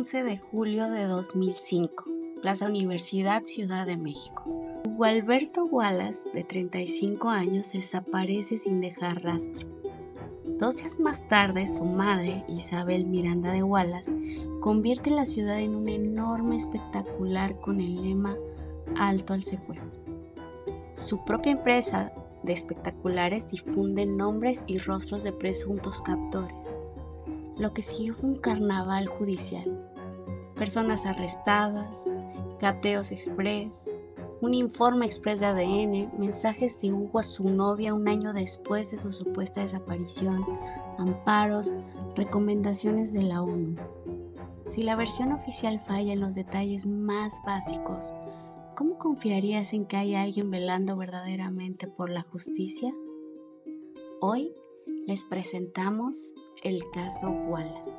11 de julio de 2005, Plaza Universidad, Ciudad de México. Hugo Alberto Wallace, de 35 años, desaparece sin dejar rastro. 2 días más tarde, su madre, Isabel Miranda de Wallace, convierte la ciudad en un enorme espectacular con el lema "Alto al secuestro". Su propia empresa de espectaculares difunde nombres y rostros de presuntos captores. Lo que siguió fue un carnaval judicial. Personas arrestadas, cateos express, un informe express de ADN, mensajes de Hugo a su novia un año después de su supuesta desaparición, amparos, recomendaciones de la ONU. Si la versión oficial falla en los detalles más básicos, ¿cómo confiarías en que hay alguien velando verdaderamente por la justicia? Hoy les presentamos el caso Wallace.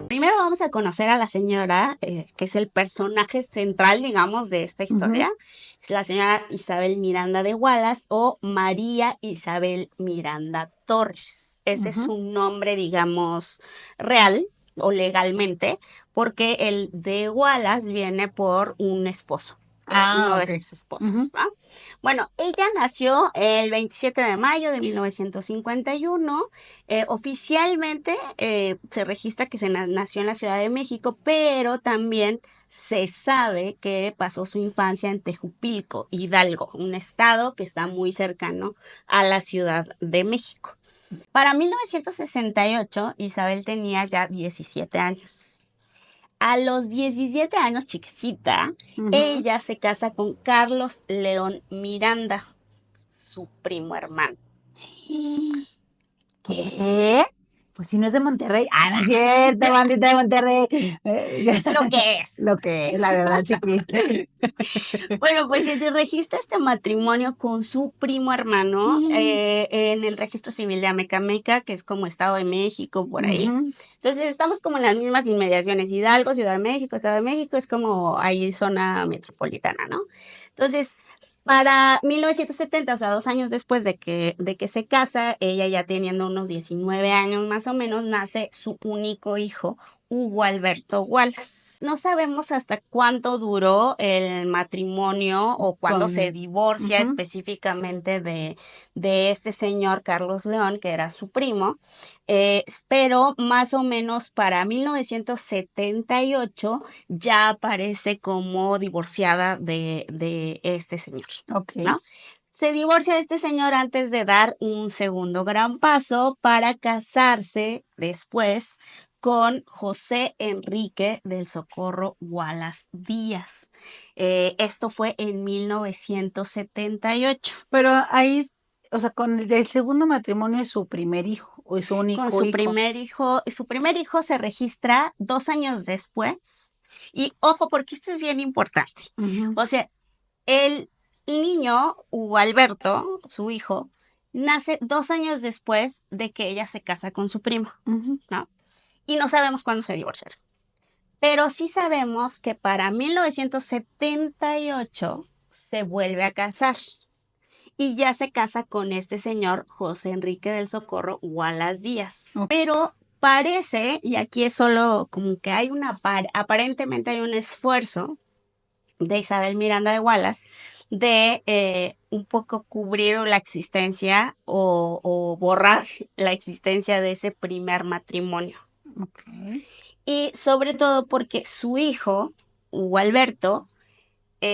Primero vamos a conocer a la señora, que es el personaje central, digamos, de esta historia. Es la señora Isabel Miranda de Wallace o María Isabel Miranda Torres. Ese es su nombre, digamos, real o legalmente, porque el de Wallace viene por un esposo. Uno de sus esposos. ¿Va? Bueno, ella nació el 27 de mayo de 1951. Oficialmente se registra que nació en la Ciudad de México, pero también se sabe que pasó su infancia en Tejupilco, Hidalgo, un estado que está muy cercano a la Ciudad de México. Para 1968, Isabel tenía ya 17 años. A los 17 años, chiquecita, ella se casa con Carlos León Miranda, su primo hermano. ¿Qué? Pues si no es de Monterrey. No es cierto, bandita de Monterrey. Lo que es. Lo que es, la verdad, chiquista. Bueno, pues se registra este matrimonio con su primo hermano en el registro civil de Amecameca, que es como Estado de México, por ahí. Entonces estamos como en las mismas inmediaciones. Hidalgo, Ciudad de México, Estado de México, es como ahí zona metropolitana, ¿no? Entonces, para 1970, o sea, 2 años después de que se casa, ella ya teniendo unos 19 años más o menos, nace su único hijo, Hugo Alberto Wallace. No sabemos hasta cuánto duró el matrimonio o cuándo se divorcia específicamente de este señor Carlos León, que era su primo, pero más o menos para 1978 ya aparece como divorciada de este señor. ¿No? Se divorcia de este señor antes de dar un segundo gran paso para casarse después con José Enrique del Socorro Wallace Díaz. Esto fue en 1978. Pero ahí, o sea, con el segundo matrimonio es su primer hijo o es su único hijo. Con su primer hijo se registra 2 años después. Y ojo, porque esto es bien importante. O sea, el niño, Hugo Alberto, su hijo, nace 2 años después de que ella se casa con su primo, ¿no? Y no sabemos cuándo se divorciaron. Pero sí sabemos que para 1978 se vuelve a casar. Y ya se casa con este señor José Enrique del Socorro Wallace Díaz. Pero parece, y aquí es solo como que hay aparentemente hay un esfuerzo de Isabel Miranda de Wallace de un poco cubrir la existencia o borrar la existencia de ese primer matrimonio. Y sobre todo porque su hijo, Hugo Alberto,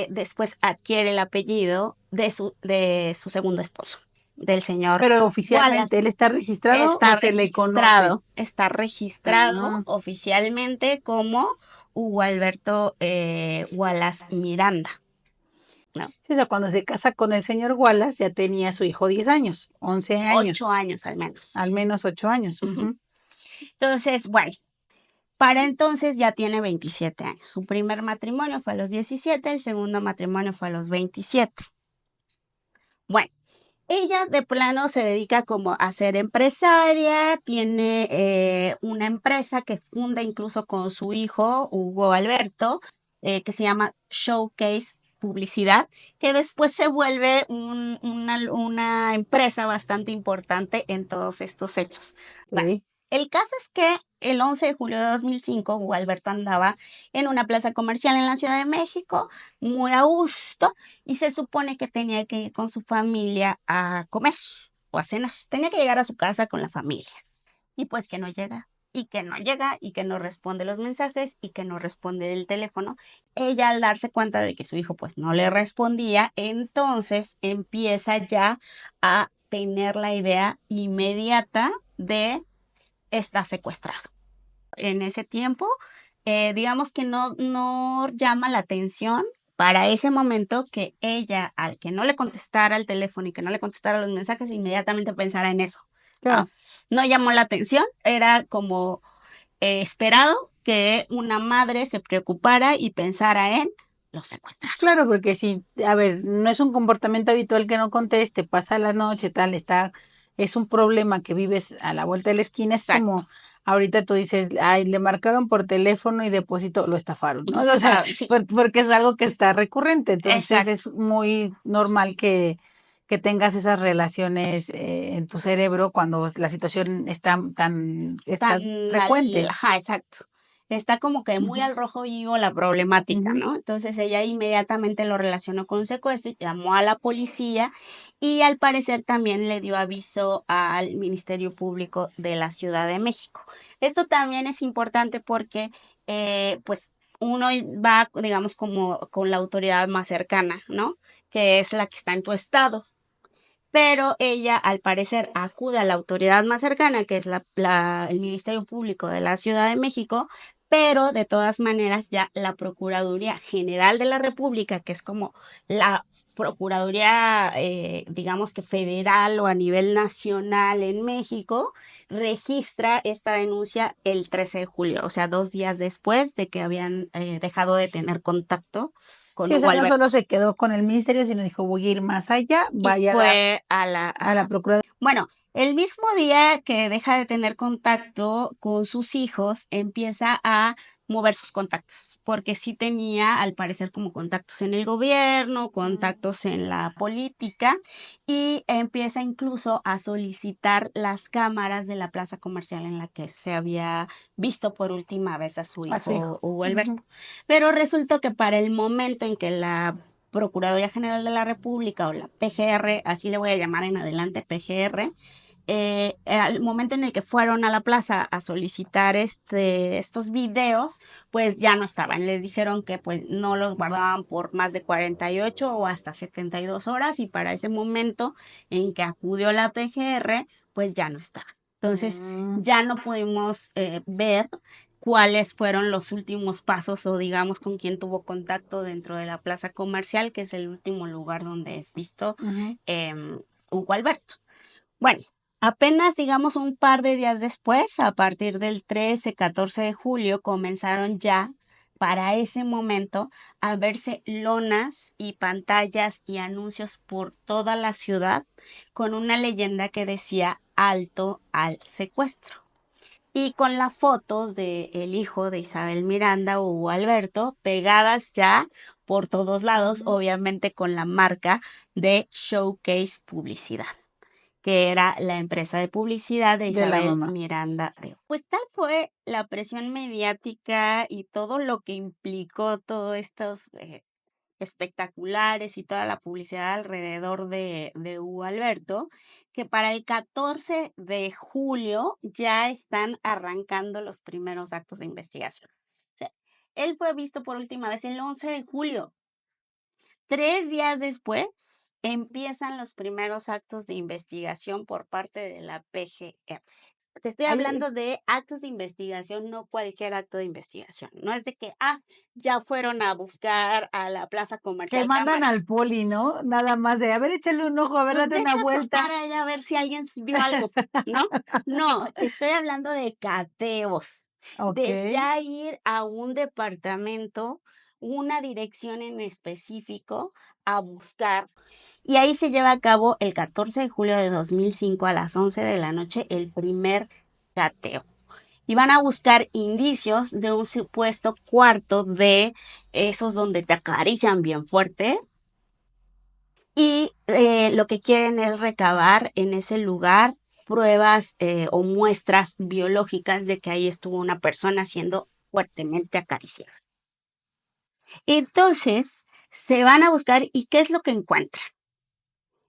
después adquiere el apellido de su segundo esposo, del señor. Pero oficialmente, Wallace. ¿Él está registrado o se le conoce? Está registrado oficialmente como Hugo Alberto Wallace Miranda. ¿No? Sí, o sea, cuando se casa con el señor Wallace ya tenía su hijo 10 años, 11 años. 8 años al menos. Al menos 8 años. Entonces, bueno, para entonces ya tiene 27 años. Su primer matrimonio fue a los 17, el segundo matrimonio fue a los 27. Bueno, Ella de plano se dedica como a ser empresaria, tiene una empresa que funda incluso con su hijo, Hugo Alberto, que se llama Showcase Publicidad, que después se vuelve una empresa bastante importante en todos estos hechos. Bueno, Ok. el caso es que el 11 de julio de 2005, Hugo Alberto andaba en una plaza comercial en la Ciudad de México, muy a gusto, y se supone que tenía que ir con su familia a comer o a cenar. Tenía que llegar a su casa con la familia. Y pues que no llega, y que no llega, y que no responde los mensajes, y que no responde el teléfono. Ella al darse cuenta de que su hijo pues no le respondía, entonces empieza ya a tener la idea inmediata de está secuestrado. En ese tiempo, digamos que no llama la atención para ese momento que ella, al que no le contestara el teléfono y que no le contestara los mensajes, inmediatamente pensara en eso. ¿No? Claro, No llamó la atención, era como esperado que una madre se preocupara y pensara en lo secuestraron. claro, porque si, a ver, no es un comportamiento habitual que no conteste, pasa la noche, tal, es un problema que vives a la vuelta de la esquina, es Exacto. como ahorita tú dices, ay, le marcaron por teléfono y deposito, lo estafaron, ¿no? Lo O sea, separaron, sí, porque es algo que está recurrente, entonces exacto. es muy normal que tengas esas relaciones en tu cerebro cuando la situación está frecuente. Ajá, exacto. Está como que muy Ujú, al rojo vivo la problemática, ujú. ¿no? Entonces ella inmediatamente lo relacionó con secuestro, llamó a la policía y al parecer también le dio aviso al Ministerio Público de la Ciudad de México. Esto también es importante porque, pues, uno va, digamos, como con la autoridad más cercana, ¿no? Que es la que está en tu estado, pero ella al parecer acude a la autoridad más cercana, que es el Ministerio Público de la Ciudad de México, pero de todas maneras ya la Procuraduría General de la República, que es como la Procuraduría, digamos que federal o a nivel nacional en México, registra esta denuncia el 13 de julio, o sea, 2 días después de que habían dejado de tener contacto con Sí, o Hugo sea, no solo Alberto. se quedó con el ministerio, sino dijo, voy a ir más allá, Y vaya fue a la ajá. Procuraduría. Bueno, el mismo día que deja de tener contacto con sus hijos, empieza a mover sus contactos, porque sí tenía, al parecer, como contactos en el gobierno, contactos en la política, y empieza incluso a solicitar las cámaras de la plaza comercial en la que se había visto por última vez a su A su hijo hijo. Hugo Ujú. Alberto. Pero resultó que para el momento en que la Procuraduría General de la República o la PGR, así le voy a llamar en adelante, PGR, al momento en el que fueron a la plaza a solicitar estos videos, pues ya no estaban. Les dijeron que pues no los guardaban por más de 48 o hasta 72 horas y para ese momento en que acudió la PGR, pues ya no estaban. Entonces Mm, ya no pudimos ver cuáles fueron los últimos pasos o digamos con quién tuvo contacto dentro de la plaza comercial, que es el último lugar donde es visto ujú. Hugo Alberto. Bueno, apenas digamos un par de días después, a partir del 13, 14 de julio, comenzaron ya para ese momento a verse lonas y pantallas y anuncios por toda la ciudad con una leyenda que decía alto al secuestro. Y con la foto del hijo de Isabel Miranda, Hugo Alberto, pegadas ya por todos lados, obviamente con la marca de Showcase Publicidad, que era la empresa de publicidad de De la Isabel mamá. Miranda Reo. Pues tal fue la presión mediática y todo lo que implicó todos estos espectaculares y toda la publicidad alrededor de Hugo Alberto, que para el 14 de julio ya están arrancando los primeros actos de investigación. O sea, él fue visto por última vez el 11 de julio. 3 días después empiezan los primeros actos de investigación por parte de la PGR. Te estoy Ay, hablando de actos de investigación, no cualquier acto de investigación. No es de que, ya fueron a buscar a la plaza que comercial mandan al cámaras. poli, ¿no? Nada más de, a ver, échale un ojo, a ver, Pues date una deja sacar vuelta. allá a ver si alguien vio algo, ¿no? No, te estoy hablando de cateos, Ok. de ya ir a un departamento una dirección en específico a buscar. Y ahí se lleva a cabo el 14 de julio de 2005 a las 11 de la noche el primer cateo. Y van a buscar indicios de un supuesto cuarto de esos donde te acarician bien fuerte. Y lo que quieren es recabar en ese lugar pruebas o muestras biológicas de que ahí estuvo una persona siendo fuertemente acariciada. Entonces, se van a buscar y ¿qué es lo que encuentran?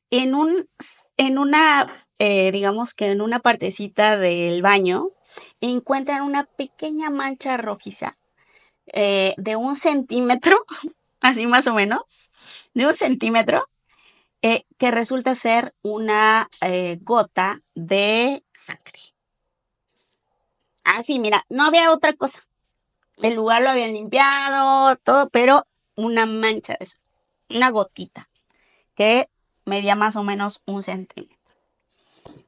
En una, digamos que en una partecita del baño, encuentran una pequeña mancha rojiza de 1 centímetro, así más o menos, de 1 centímetro, que resulta ser una gota de sangre. Así, mira, no había otra cosa. El lugar lo habían limpiado, todo, pero una mancha de sangre, una gotita, que medía más o menos 1 centímetro.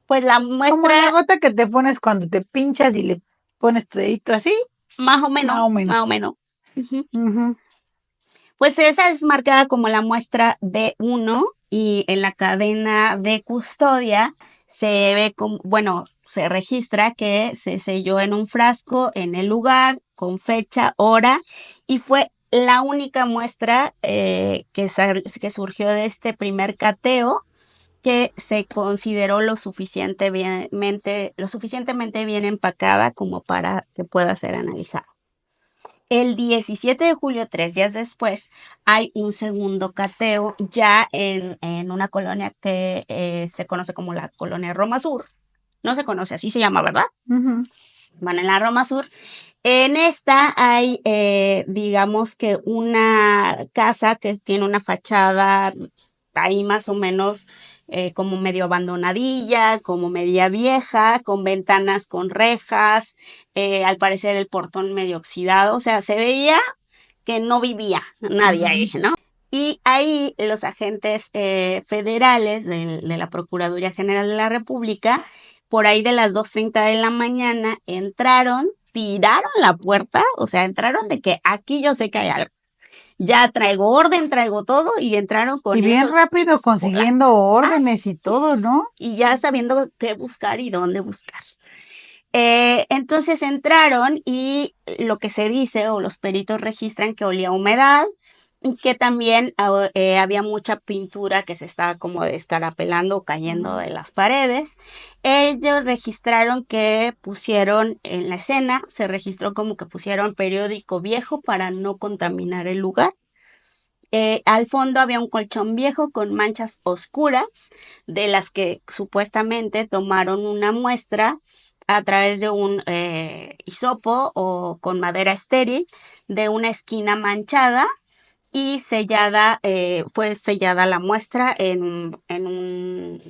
Pues la muestra... Como la gota que te pones cuando te pinchas y le pones tu dedito así. Más o menos. Uh-huh. Uh-huh. Pues esa es marcada como la muestra B1 y en la cadena de custodia se ve como, bueno, se registra que se selló en un frasco en el lugar con fecha, hora y fue la única muestra que surgió de este primer cateo que se consideró lo suficientemente bien empacada como para que pueda ser analizada. El 17 de julio, 3 días después, hay un segundo cateo ya en una colonia que se conoce como la colonia Roma Sur. No se conoce, así se llama, ¿verdad? Uh-huh. Van en la Roma Sur. En esta hay, digamos que una casa que tiene una fachada ahí más o menos como medio abandonadilla, como media vieja, con ventanas con rejas, al parecer el portón medio oxidado, o sea, se veía que no vivía nadie ahí, ¿no? Y ahí los agentes federales de la Procuraduría General de la República, por ahí de las 2:30 de la mañana, entraron, tiraron la puerta, o sea, entraron de que aquí yo sé que hay algo. Ya traigo orden, traigo todo y entraron con y bien rápido consiguiendo órdenes y todo, ¿no? Y ya sabiendo qué buscar y dónde buscar. Entonces entraron y lo que se dice o los peritos registran que olía a humedad, que también había mucha pintura que se estaba como descarapelando o cayendo de las paredes. Ellos registraron que pusieron en la escena, se registró como que pusieron periódico viejo para no contaminar el lugar. Al fondo había un colchón viejo con manchas oscuras de las que supuestamente tomaron una muestra a través de un hisopo o con madera estéril de una esquina manchada y sellada, fue sellada la muestra en un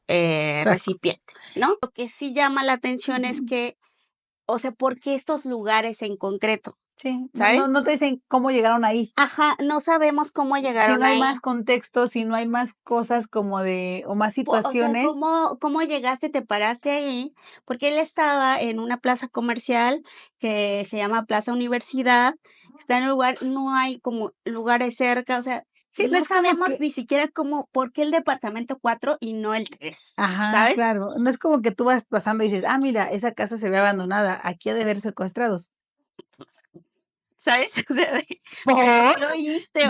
recipiente, ¿no? Lo que sí llama la atención es que, o sea, ¿por qué estos lugares en concreto? Sí, ¿Sabes? no te dicen cómo llegaron ahí. Ajá, no sabemos cómo llegaron si no hay ahí. más contexto, si no hay más cosas como o más situaciones. O sea, ¿cómo llegaste, te paraste ahí? Porque él estaba en una plaza comercial que se llama Plaza Universidad, está en el lugar, no hay como lugares cerca, o sea, sí, no sabemos ni siquiera por qué el departamento 4 y no el 3, ajá, ¿sabes? claro, no es como que tú vas pasando y dices, mira, esa casa se ve abandonada, aquí ha de haber secuestrados. ¿Sabes? O sea, ¿lo oíste?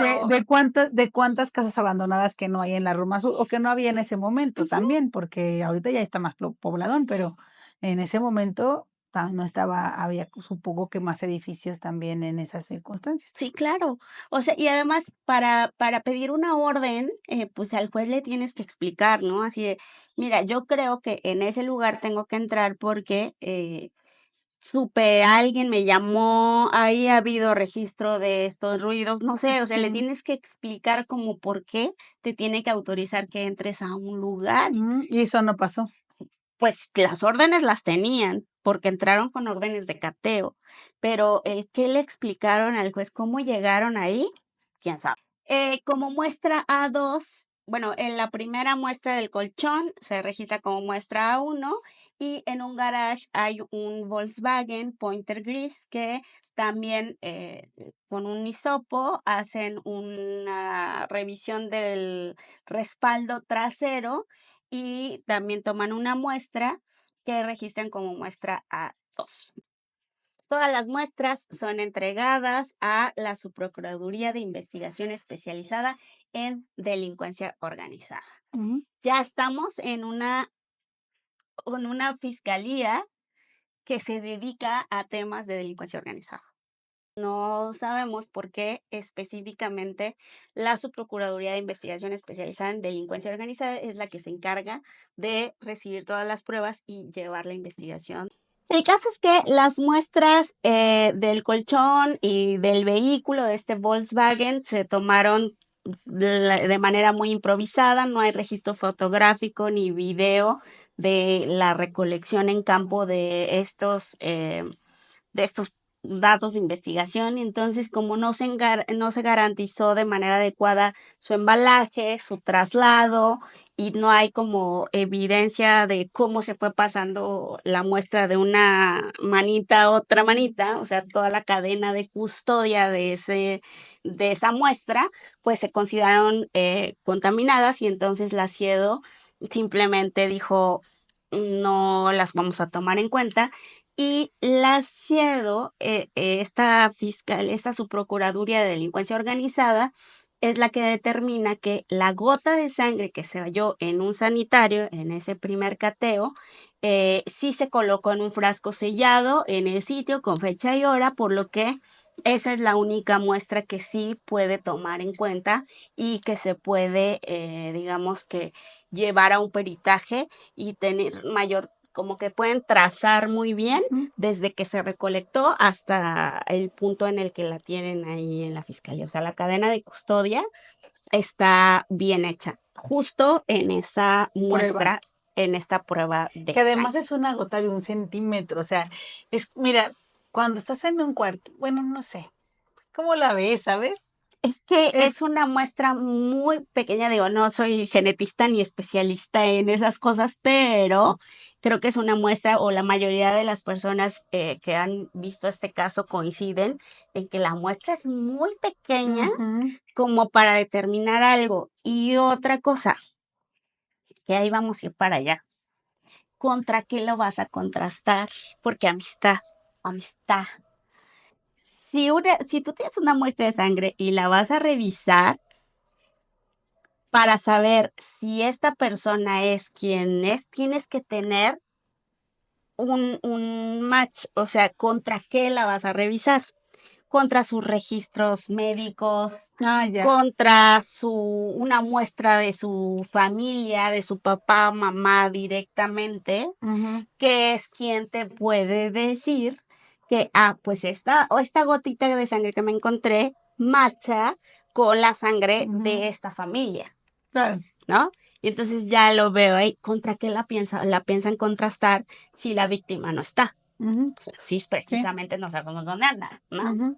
De cuántas casas abandonadas que no hay en la Roma Sur o que no había en ese momento también, porque ahorita ya está más pobladón, pero en ese momento no estaba, había supongo que más edificios también en esas circunstancias. Sí, claro. O sea, y además para pedir una orden, pues al juez le tienes que explicar, ¿no? Así de, mira, yo creo que en ese lugar tengo que entrar porque supe, alguien me llamó, ahí ha habido registro de estos ruidos, no sé, o sea, le tienes que explicar como por qué te tiene que autorizar que entres a un lugar. Y eso no pasó. Pues las órdenes las tenían, porque entraron con órdenes de cateo, pero el que le explicaron al juez cómo llegaron ahí, quién sabe. Como muestra A2, bueno, en la primera muestra del colchón se registra como muestra A1 y en un garage hay un Volkswagen Pointer Gris que también con un hisopo hacen una revisión del respaldo trasero y también toman una muestra que registran como muestra A2. Todas las muestras son entregadas a la Subprocuraduría de Investigación Especializada en Delincuencia Organizada. Ya estamos en una fiscalía que se dedica a temas de delincuencia organizada. No sabemos por qué específicamente la Subprocuraduría de Investigación Especializada en Delincuencia Organizada es la que se encarga de recibir todas las pruebas y llevar la investigación. El caso es que las muestras del colchón y del vehículo de este Volkswagen se tomaron de manera muy improvisada, no hay registro fotográfico ni video de la recolección en campo de estos datos de investigación, y entonces como no se garantizó de manera adecuada su embalaje, su traslado, y no hay como evidencia de cómo se fue pasando la muestra de una manita a otra manita, o sea, toda la cadena de custodia de esa muestra, pues se consideraron contaminadas, y entonces la CIEDO simplemente dijo no las vamos a tomar en cuenta. Y la CIEDO, esta subprocuraduría de delincuencia organizada, es la que determina que la gota de sangre que se halló en un sanitario, en ese primer cateo, sí se colocó en un frasco sellado en el sitio con fecha y hora, por lo que esa es la única muestra que sí puede tomar en cuenta y que se puede, digamos que, llevar a un peritaje y tener mayor, como que pueden trazar muy bien desde que se recolectó hasta el punto en el que la tienen ahí en la fiscalía. O sea, la cadena de custodia está bien hecha, justo en esa muestra, en esta prueba de que además sangre. es una gota de 1 centímetro, o sea, mira, cuando estás en un cuarto, bueno, no sé, ¿cómo la ves, sabes? Es que es una muestra muy pequeña, digo, no soy genetista ni especialista en esas cosas, pero creo que es una muestra, o la mayoría de las personas que han visto este caso coinciden en que la muestra es muy pequeña como para determinar algo. Y otra cosa, que ahí vamos a ir para allá. ¿Contra qué lo vas a contrastar? Porque amistad. Si tú tienes una muestra de sangre y la vas a revisar para saber si esta persona es quien es, tienes que tener un match, o sea, ¿contra qué la vas a revisar? Contra sus registros médicos, contra una muestra de su familia, de su papá, mamá directamente, que es quien te puede decir que, pues esta gotita de sangre que me encontré macha con la sangre de esta familia. Claro. ¿No? Y entonces ya lo veo ahí, ¿contra qué la piensan contrastar si la víctima no está? O sea, sí, precisamente no sabemos dónde anda, ¿no?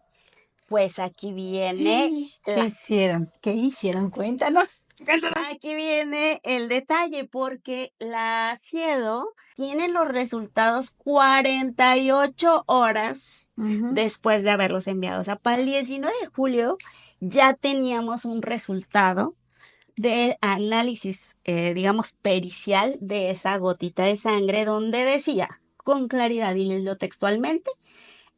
Pues aquí viene... ¿Qué hicieron? ¿Qué hicieron? Cuéntanos. Aquí viene el detalle, porque la CIEDO tiene los resultados 48 horas después de haberlos enviado. O sea, para el 19 de julio ya teníamos un resultado de análisis, digamos, pericial de esa gotita de sangre, donde decía con claridad, y les leo textualmente: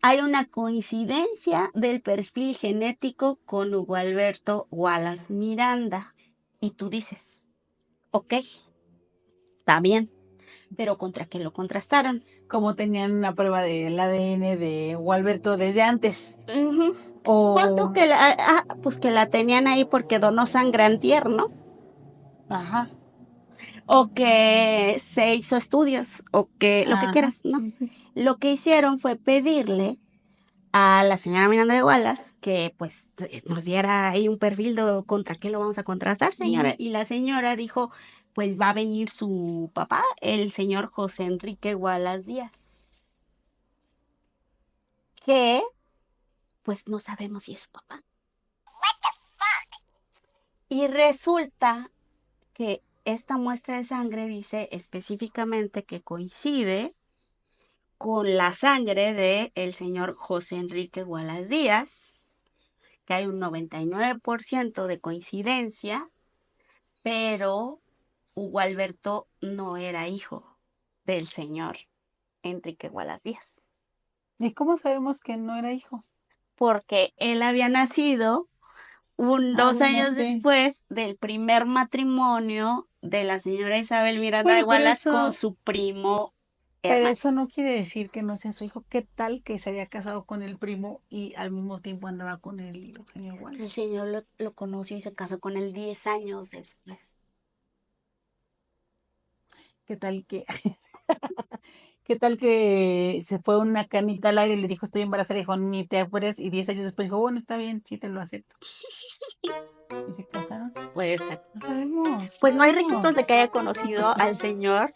hay una coincidencia del perfil genético con Hugo Alberto Wallace Miranda. Y tú dices, ok, está bien, pero ¿contra qué lo contrastaron? Como tenían una prueba del ADN de Hugo Alberto desde antes. ¿Cuánto que pues que la tenían ahí porque donó sangre antier, ¿no? Ajá. O que se hizo estudios, o que lo que quieras, ¿no? Sí. Lo que hicieron fue pedirle a la señora Miranda de Wallace que pues nos diera ahí un perfil de contra qué lo vamos a contrastar, señora. Y la señora dijo, pues va a venir su papá, el señor José Enrique Wallace Díaz, que pues no sabemos si es su papá. Y resulta que esta muestra de sangre dice específicamente que coincide con la sangre de el señor José Enrique Wallace Díaz, que hay un 99% de coincidencia, pero Hugo Alberto no era hijo del señor Enrique Wallace Díaz, ¿Y cómo sabemos que no era hijo? porque él había nacido dos Bueno, años sí. después del primer matrimonio de la señora Isabel Miranda de Bueno, pero Wallace con eso, su primo pero hermano. eso no quiere decir que no sea su hijo. ¿Qué tal que se había casado con el primo y al mismo tiempo andaba con el señor El Wallace? señor lo conoció y se casó con él 10 años después. ¿Qué tal que, qué tal que se fue una canita al aire y le dijo estoy embarazada? Le dijo ni te apures y 10 años después dijo bueno, está bien, sí te lo acepto. Y se casaron. Puede ser. No sabemos, Pues no hay no registros de que haya conocido al señor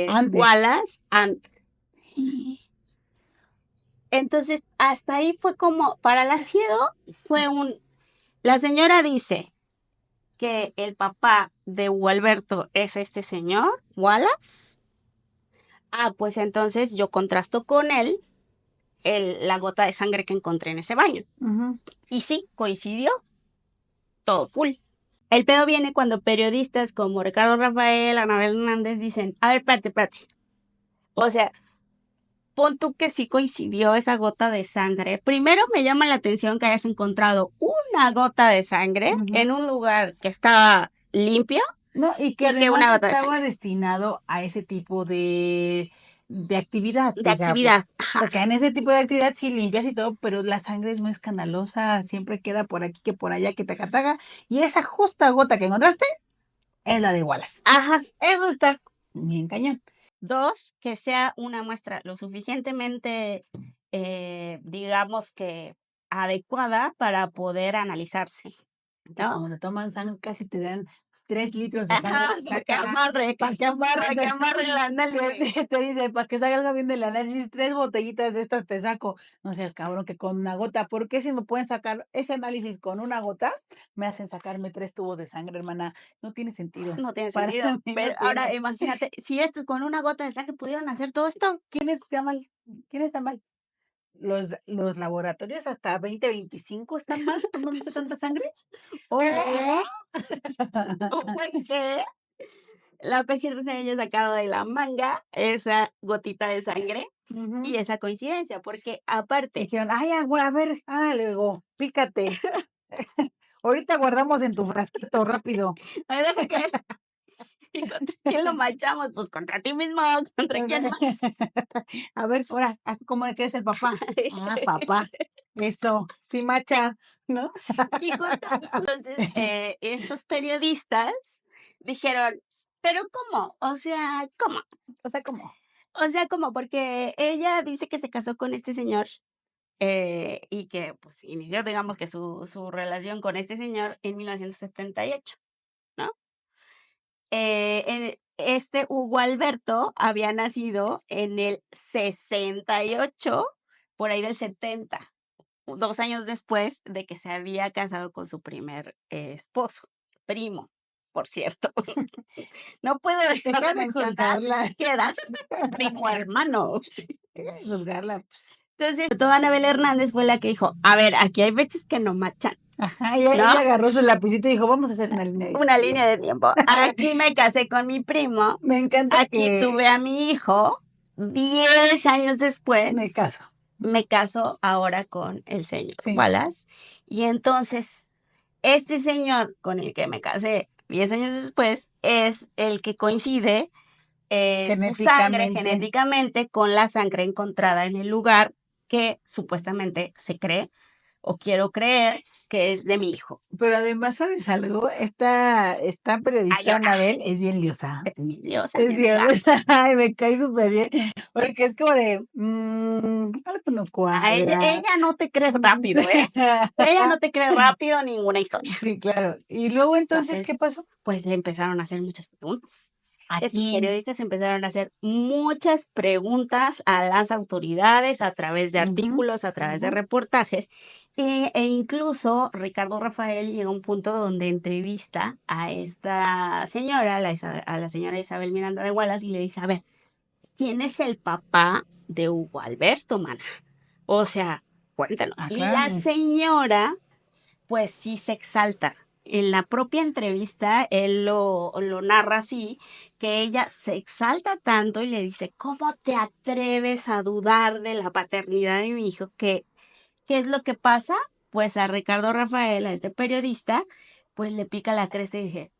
antes. Wallace antes. Entonces, hasta ahí fue como, para la Ciedo, fue un... La señora dice que el papá de Hugo Alberto es este señor, Wallace. Ah, pues entonces yo contrasto con él la gota de sangre que encontré en ese baño. Ujú. Y sí, coincidió, todo cool. El pedo viene cuando periodistas como Ricardo Rafael, Anabel Hernández dicen, a ver, espérate. O sea, pon tú que sí coincidió esa gota de sangre. Primero me llama la atención que hayas encontrado una gota de sangre en un lugar que estaba limpio No, y que y que además una gota de sangre. estaba destinado a ese tipo de actividad, De actividad. digamos. Ajá. Porque en ese tipo de actividad sí limpias y todo, pero la sangre es muy escandalosa, siempre queda por aquí que por allá que te cataga. Y esa justa gota que encontraste es la de Wallace. Ajá. Eso está bien cañón. Dos, que sea una muestra lo suficientemente, digamos que adecuada para poder analizarse, Que ¿no? cuando te toman sangre casi te dan 3 litros de Ajá, sangre. para que amarre, Para que amarre, para que amarre el análisis. te dice, para que salga bien del análisis, 3 botellitas de estas te saco. No seas cabrón que con una gota. ¿Por qué si me pueden sacar ese análisis con una gota? Me hacen sacarme 3 tubos de sangre, hermana. No tiene sentido. No tiene Para sentido. mí no Pero ahora tiene. imagínate, si esto con una gota de sangre pudieron hacer todo esto. ¿Quién está mal? ¿Quién está mal? Los laboratorios hasta 2025 están mal tomando tanta sangre. O, o fue que la PGR se haya sacado de la manga esa gotita de sangre Ujú. y esa coincidencia, porque aparte, Dijeron, ay, a ver, luego, pícate. Ahorita guardamos en tu frasquito rápido. ay, deja que ¿y contra quién lo machamos? Pues contra ti mismo, ¿contra quién más? A ver, ahora, haz como de que es el papá. Ah, papá. Eso, sí, macha, ¿no? Y justo entonces estos periodistas dijeron, ¿pero cómo? O sea, ¿cómo? O sea, ¿cómo? O sea, ¿cómo? Porque ella dice que se casó con este señor y que pues inició, digamos que su relación con este señor en 1978, ¿no? Este Hugo Alberto había nacido en el 68, por ahí del 70, 2 años después de que se había casado con su primer esposo, primo, por cierto. No puedo dejar Deja de de mencionar juzgarla. que era su primo hermano. Deja de juzgarla, pues. Entonces, toda Anabel Hernández fue la que dijo, a ver, aquí hay fechas que no machan, Ajá, ella, ¿no? ella agarró su lapicito y dijo, vamos a hacer una línea de Una tiempo. línea de tiempo. Aquí me casé con mi primo, Me encanta aquí tuve que a mi hijo, 10 años después me caso. me caso ahora con el señor Sí, Wallace. Y entonces, este señor con el que me casé 10 años después es el que coincide su sangre genéticamente. genéticamente con la sangre encontrada en el lugar que supuestamente se cree o quiero creer que es de mi hijo. Pero además, ¿sabes algo? Esta Ay, periodista Anabel es bien liosa. mi Dios, Es bien liosa. Ay, me cae súper bien. Porque es como de, algo no a ella, cuadra. ella no te cree rápido, ¿eh? Ella no te cree rápido ninguna historia. Sí, claro. Y luego entonces, Entonces, ¿qué pasó? pues empezaron a hacer muchas preguntas. ¿A Estos quién? periodistas empezaron a hacer muchas preguntas a las autoridades a través de Ujú, artículos, a través de ujú. reportajes, e incluso Ricardo Rafael llega a un punto donde entrevista a esta señora, a la señora Isabel Miranda de Wallace, y le dice, a ver, ¿quién es el papá de Hugo Alberto, mana? O sea, cuéntanos. Ah, Y claro, la señora pues sí se exalta. En la propia entrevista, él lo narra así, que ella se exalta tanto y le dice, ¿cómo te atreves a dudar de la paternidad de mi hijo? ¿Qué es lo que pasa? Pues a Ricardo Rafael, a este periodista, pues le pica la cresta y dije,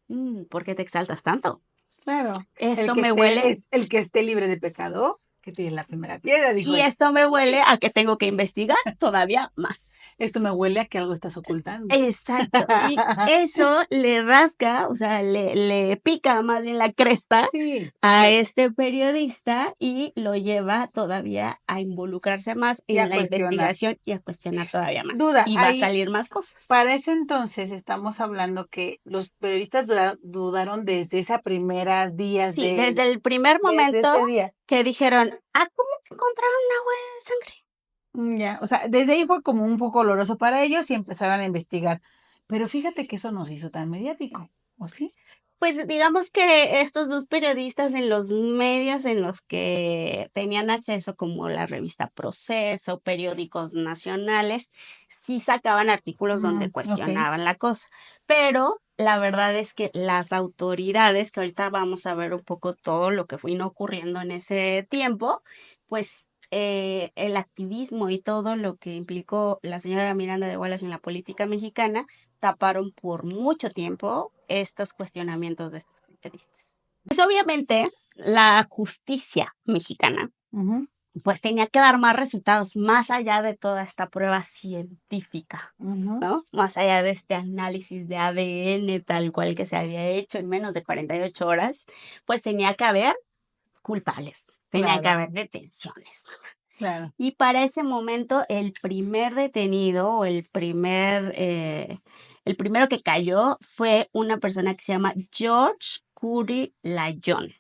¿por qué te exaltas tanto? claro. Esto me huele, El que esté libre de pecado, que tiene la primera piedra, dijo y ella. esto me huele a que tengo que investigar todavía más. Esto me huele a que algo estás ocultando. Exacto. Y eso le rasca, o sea, le pica más bien la cresta Sí, a este periodista y lo lleva todavía a involucrarse más y a en la cuestionar. investigación y a cuestionar todavía más. Duda, Y va a ahí, salir más cosas. para ese entonces estamos hablando que los periodistas dudaron desde esos primeros días Sí, desde el primer desde momento ese día. que dijeron, ¿cómo que encontraron una huella de sangre? Ya, o sea, desde ahí fue como un poco doloroso para ellos y empezaron a investigar. Pero fíjate que eso no se hizo tan mediático, ¿o sí? Pues digamos que estos dos periodistas en los medios en los que tenían acceso, como la revista Proceso, periódicos nacionales, sí sacaban artículos donde Ok. cuestionaban la cosa. Pero la verdad es que las autoridades, que ahorita vamos a ver un poco todo lo que fue ocurriendo en ese tiempo, pues el activismo y todo lo que implicó la señora Miranda de Wallace en la política mexicana taparon por mucho tiempo estos cuestionamientos de estos periodistas. Pues obviamente la justicia mexicana Ujú, pues tenía que dar más resultados más allá de toda esta prueba científica, ujú. ¿no? Más allá de este análisis de ADN tal cual que se había hecho en menos de 48 horas, pues tenía que haber culpables, tenía que Claro, haber detenciones. claro. Y para ese momento, el primer detenido o el primero que cayó fue una persona que se llama George Curry Lyon.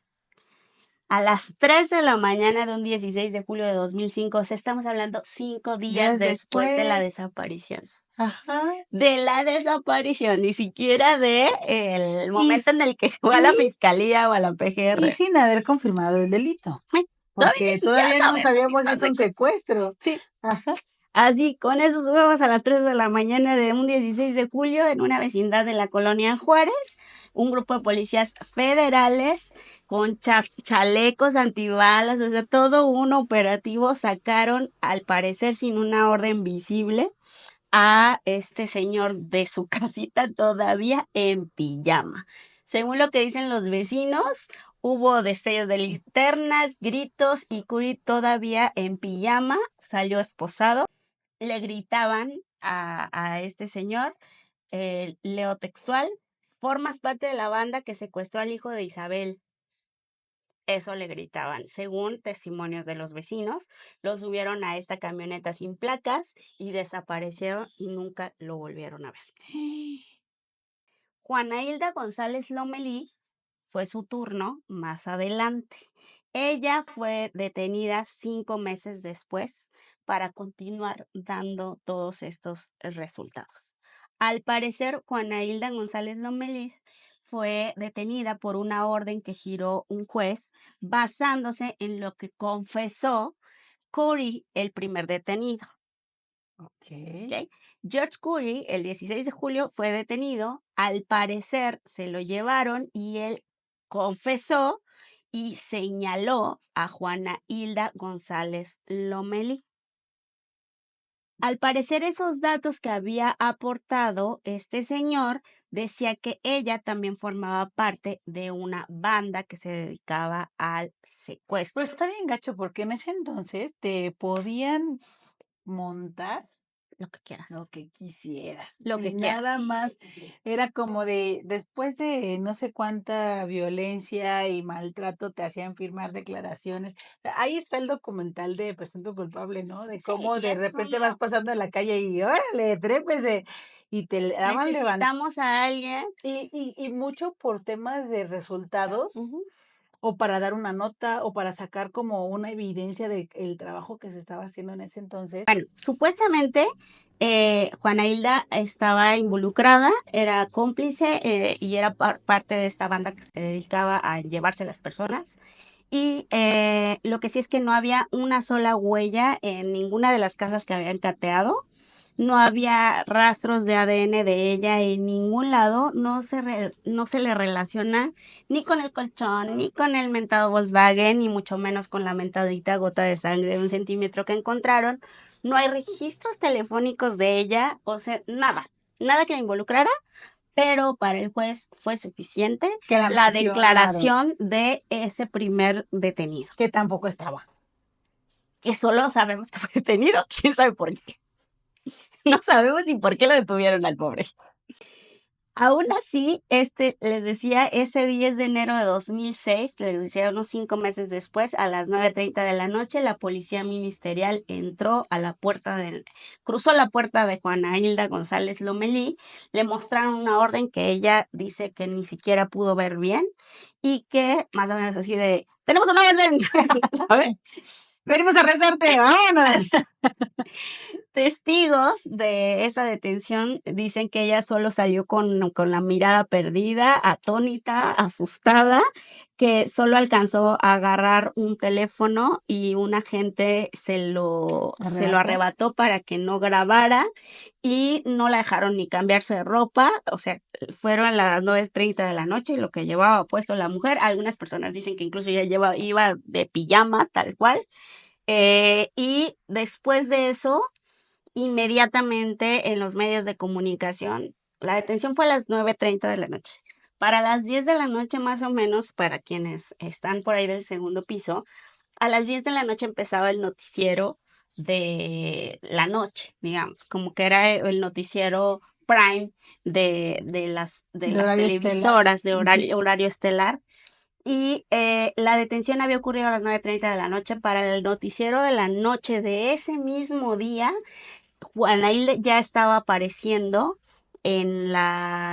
A las 3 de la mañana de un 16 de julio de 2005, o sea, estamos hablando 5 días Días después de la después. desaparición. Ajá. De la desaparición, ni siquiera de el Y, momento en el que fue a la y, fiscalía o a la y PGR. sin haber confirmado el delito, Todavía ni porque siquiera todavía no sabemos si sabíamos si está es un secuestrado. secuestro. Sí. Ajá. Así, con esos huevos a las 3 de la mañana de un 16 de julio, en una vecindad de la colonia Juárez, un grupo de policías federales con chalecos antibalas, o sea, todo un operativo, sacaron, al parecer sin una orden visible, a este señor de su casita todavía en pijama. Según lo que dicen los vecinos, hubo destellos de linternas, gritos y Curi todavía en pijama salió esposado. Le gritaban a este señor, leo textual, formas parte de la banda que secuestró al hijo de Isabel. Eso le gritaban. Según testimonios de los vecinos, lo subieron a esta camioneta sin placas y desaparecieron y nunca lo volvieron a ver. Juana Hilda González Lomelí fue su turno más adelante. Ella fue detenida 5 meses después para continuar dando todos estos resultados. Al parecer, Juana Hilda González Lomelí fue detenida por una orden que giró un juez basándose en lo que confesó Corey, el primer detenido. Ok. ¿Ok? George Curry, el 16 de julio, fue detenido. Al parecer se lo llevaron y él confesó y señaló a Juana Hilda González Lomelí. Al parecer esos datos que había aportado este señor decía que ella también formaba parte de una banda que se dedicaba al Pero secuestro. está bien gacho porque en ese entonces te podían montar Lo que quieras. lo que quisieras. Lo Y que quieras. nada más era como de, después de no sé cuánta violencia y maltrato te hacían firmar declaraciones. O sea, ahí está el documental de Presunto Culpable, ¿no? De Sí, cómo y de es repente uno. vas pasando en la calle y órale, trépese. Y te daban levantando. Necesitamos a alguien. Y mucho por temas de resultados. Ujú. o para dar una nota, o para sacar como una evidencia del trabajo que se estaba haciendo en ese entonces. Bueno, supuestamente Juana Hilda estaba involucrada, era cómplice y era parte de esta banda que se dedicaba a llevarse las personas. Y lo que sí es que no había una sola huella en ninguna de las casas que habían cateado. No había rastros de ADN de ella en ningún lado. No se le relaciona ni con el colchón, ni con el mentado Volkswagen, ni mucho menos con la mentadita gota de sangre de 1 centímetro que encontraron. No hay registros telefónicos de ella, o sea, nada que la involucrara, pero para el juez fue suficiente Que la la mencionaron, declaración de ese primer detenido. que tampoco estaba. Que solo sabemos que fue detenido, quién sabe por qué. No sabemos ni por qué lo detuvieron al pobre. Aún así, les decía, ese 10 de enero de 2006, les decía unos 5 meses después, a las 9:30 de la noche, la policía ministerial cruzó la puerta de Juana Hilda González Lomelí, le mostraron una orden que ella dice que ni siquiera pudo ver bien y que más o menos así de, tenemos una orden, ¿sabes? Venimos a rezarte, vámonos. Testigos de esa detención dicen que ella solo salió con la mirada perdida, atónita, asustada, que solo alcanzó a agarrar un teléfono y un agente se lo arrebató para que no grabara y no la dejaron ni cambiarse de ropa, o sea, fueron a las 9:30 de la noche y lo que llevaba puesto la mujer, algunas personas dicen que incluso ella iba de pijama, tal cual, y después de eso inmediatamente en los medios de comunicación. La detención fue a las 9:30 de la noche. Para las 10 de la noche más o menos, para quienes están por ahí del segundo piso, a las 10 de la noche empezaba el noticiero de la noche, digamos, como que era el noticiero prime de las horario estelar. televisoras de horario estelar. Y la detención había ocurrido a las 9:30 de la noche. Para el noticiero de la noche de ese mismo día, Juana Hilda ya estaba apareciendo en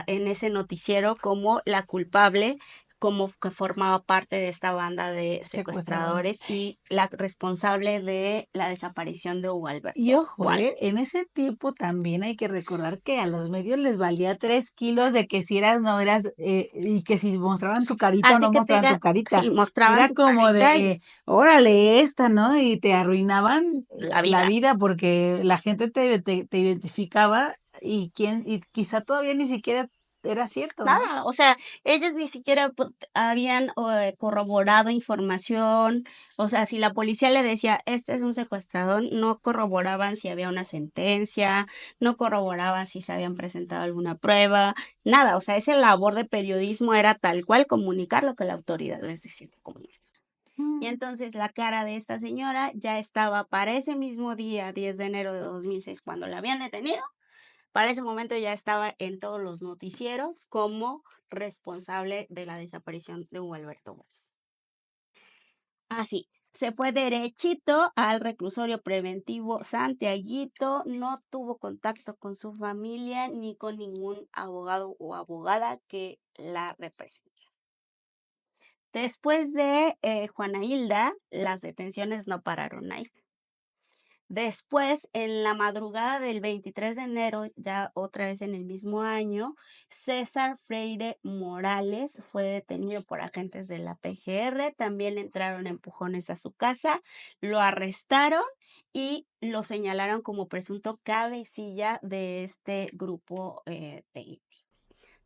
ese noticiero como la culpable, como que formaba parte de esta banda de secuestradores y la responsable de la desaparición de Hugo Alberto. Y ojo, en ese tiempo también hay que recordar que a los medios les valía 3 kilos de que si eras, no eras, y que si mostraban tu carita o no mostraban tu carita. Sí, mostraban Era tu como carita de, órale, esta, ¿no? Y te arruinaban la vida. porque la gente te identificaba y quizá todavía ni siquiera era cierto, ¿no? Nada, o sea, ellas ni siquiera habían corroborado información, o sea, si la policía le decía, este es un secuestrador, no corroboraban si había una sentencia, no corroboraban si se habían presentado alguna prueba, nada, o sea, esa labor de periodismo era tal cual comunicar lo que la autoridad les decía que comunicar. Y entonces la cara de esta señora ya estaba para ese mismo día, 10 de enero de 2006, cuando la habían detenido. Para ese momento ya estaba en todos los noticieros como responsable de la desaparición de Hugo Alberto Vélez. Así, se fue derechito al reclusorio preventivo Santiaguito, no tuvo contacto con su familia ni con ningún abogado o abogada que la represente. Después de Juana Hilda, las detenciones no pararon ahí. Después, en la madrugada del 23 de enero, ya otra vez en el mismo año, César Freire Morales fue detenido por agentes de la PGR. También entraron empujones a su casa, lo arrestaron y lo señalaron como presunto cabecilla de este grupo delictivo.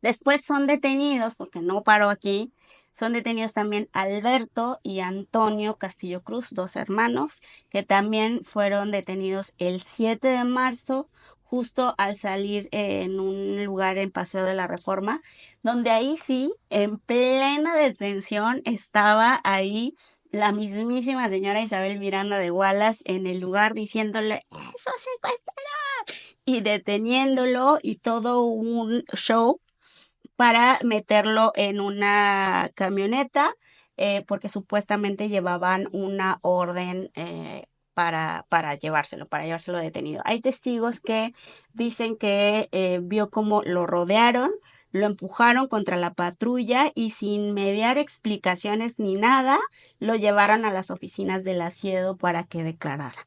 Después son detenidos, porque no paró aquí, son detenidos también Alberto y Antonio Castillo Cruz, 2 hermanos, que también fueron detenidos el 7 de marzo, justo al salir en un lugar en Paseo de la Reforma, donde ahí sí, en plena detención, estaba ahí la mismísima señora Isabel Miranda de Wallace en el lugar diciéndole, ¡eso secuestrado! Y deteniéndolo y todo un show para meterlo en una camioneta, porque supuestamente llevaban una orden para llevárselo detenido. Hay testigos que dicen que vio cómo lo rodearon, lo empujaron contra la patrulla y sin mediar explicaciones ni nada, lo llevaron a las oficinas del Asiedo para que declarara.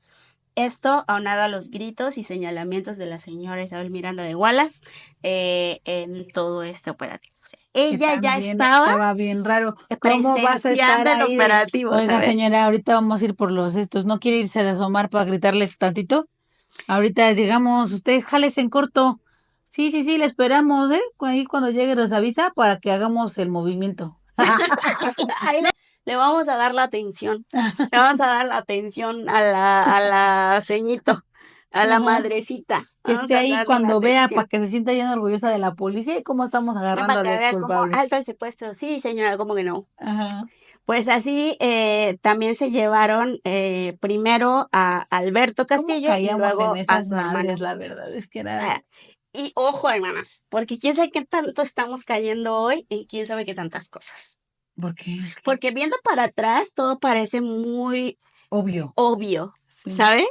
Esto aunado a los gritos y señalamientos de la señora Isabel Miranda de Wallace en todo este operativo. O sea, Que ella ya también estaba estaba bien raro. ¿Cómo vas a estar presenciando el ahí de, operativo, oiga, ¿sabes? señora, ahorita vamos a ir por los estos, ¿no quiere irse a asomar para gritarles tantito? Ahorita llegamos, usted jales en corto. Sí, sí, sí, le esperamos, ¿eh? Ahí cuando llegue nos avisa para que hagamos el movimiento. Ahí le vamos a dar la atención. Le vamos a dar la atención a la ceñito, a la Ajá. madrecita. Que Vamos esté a ahí darle la cuando vea para atención. que se sienta bien orgullosa de la policía y cómo estamos agarrando Para a que los vea cómo culpables. alto el secuestro. Sí, señora, ¿cómo que no? Ajá. Pues así también se llevaron primero a Alberto ¿Cómo Castillo y caíamos en luego a esas su hermano. madres? La verdad es que era... Ah, y ojo, hermanas, porque quién sabe qué tanto estamos cayendo hoy en quién sabe qué tantas cosas. ¿Por qué? Porque viendo para atrás todo parece muy Obvio. obvio, Sí. ¿sabes?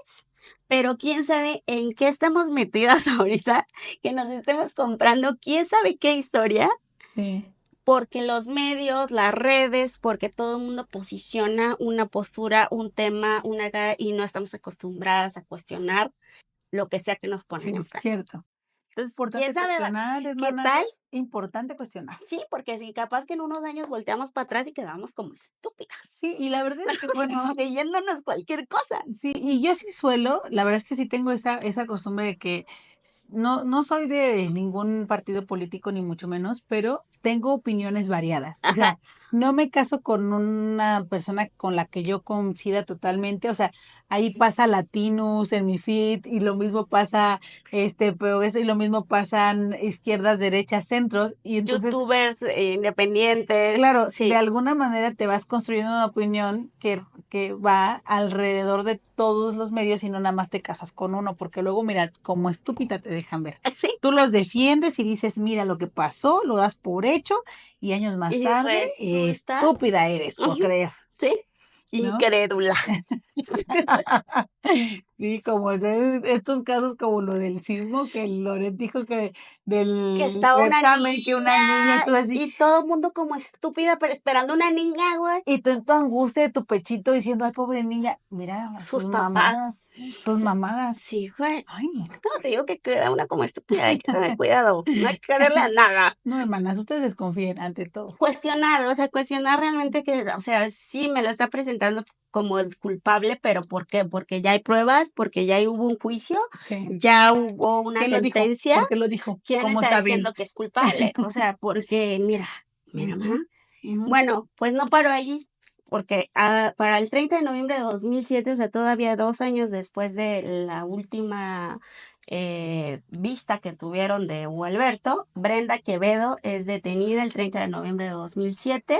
Pero quién sabe en qué estamos metidas ahorita, que nos estemos comprando quién sabe qué historia, Sí. porque los medios, las redes, porque todo el mundo posiciona una postura, un tema, y no estamos acostumbradas a cuestionar lo que sea que nos ponen Sí, enfrente. cierto. Es Entonces, importante quién sabe cuestionar, qué hermanas. tal. Es importante cuestionar. Sí, porque si capaz que en unos años volteamos para atrás y quedamos como estúpidas, Sí, y la verdad es que, bueno, creyéndonos cualquier cosa. sí, y yo sí suelo, la verdad es que sí tengo esa costumbre de que no soy de ningún partido político, ni mucho menos, pero tengo opiniones variadas. O Ajá. sea, no me caso con una persona con la que yo coincida totalmente. O sea, ahí pasa Latinus en mi feed, y lo mismo pasa pero eso, y lo mismo pasan izquierdas, derechas, centros, y entonces Youtubers independientes, claro, de sí. alguna manera te vas construyendo una opinión que va alrededor de todos los medios y no nada más te casas con uno, porque luego, mira, como estúpida te dejan ver. Sí. Tú los defiendes y dices, mira lo que pasó, lo das por hecho, y años más Y tarde, resulta, estúpida eres por creer, sí, ¿no? incrédula. Sí, como estos casos como lo del sismo, que Loret dijo que Que del estaba una examen, que una niña, y todo así. y todo el mundo como estúpida, pero esperando una niña, güey. Y tú en tu angustia de tu pechito diciendo, ay, pobre niña, mira, Sus mamadas, papás. sus mamadas. Sí, güey. Ay, No, te digo que queda una como estúpida, hay que tener cuidado. No hay que creerle a nada. no, hermanas, ustedes desconfíen ante todo. Cuestionar, o sea, cuestionar realmente que, o sea, sí me lo está presentando como el culpable, pero ¿por qué? Porque ya hay pruebas, porque ya hubo un juicio, Sí. ya hubo una ¿Quién lo dijo? sentencia. ¿Por qué lo dijo? ¿Quién ¿Cómo está saben? diciendo que es culpable? O sea, porque, mira, Ujú, ujú. Bueno, pues no paró allí, porque para el 30 de noviembre de 2007, o sea, todavía 2 años después de la última vista que tuvieron de Hugo Alberto, Brenda Quevedo es detenida el 30 de noviembre de 2007.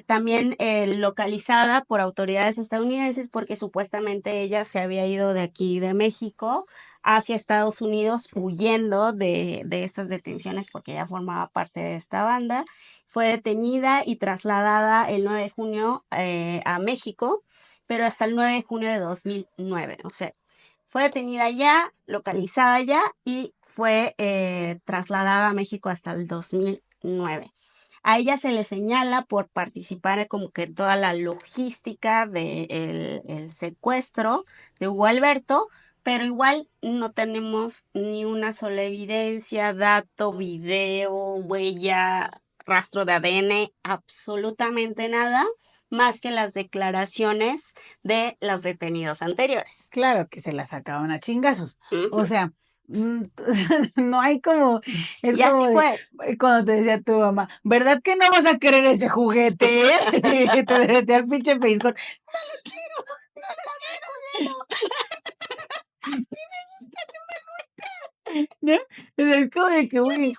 También localizada por autoridades estadounidenses porque supuestamente ella se había ido de aquí de México hacia Estados Unidos huyendo de estas detenciones porque ella formaba parte de esta banda. Fue detenida y trasladada el 9 de junio a México, pero hasta el 9 de junio de 2009. O sea, fue detenida ya, localizada ya y fue trasladada a México hasta el 2009. A ella se le señala por participar como que en toda la logística del el secuestro de Hugo Alberto, pero igual no tenemos ni una sola evidencia, dato, video, huella, rastro de ADN, absolutamente nada, más que las declaraciones de los detenidos anteriores. Claro que se la sacaban a chingazos. O Ujú. sea, no hay como, es Y como así fue. cuando te decía tu mamá, ¿verdad que no vas a querer ese juguete? Y te decía el pinche pellizcón, no lo quiero, no lo quiero. ¿No? O sea, es como de que, güey,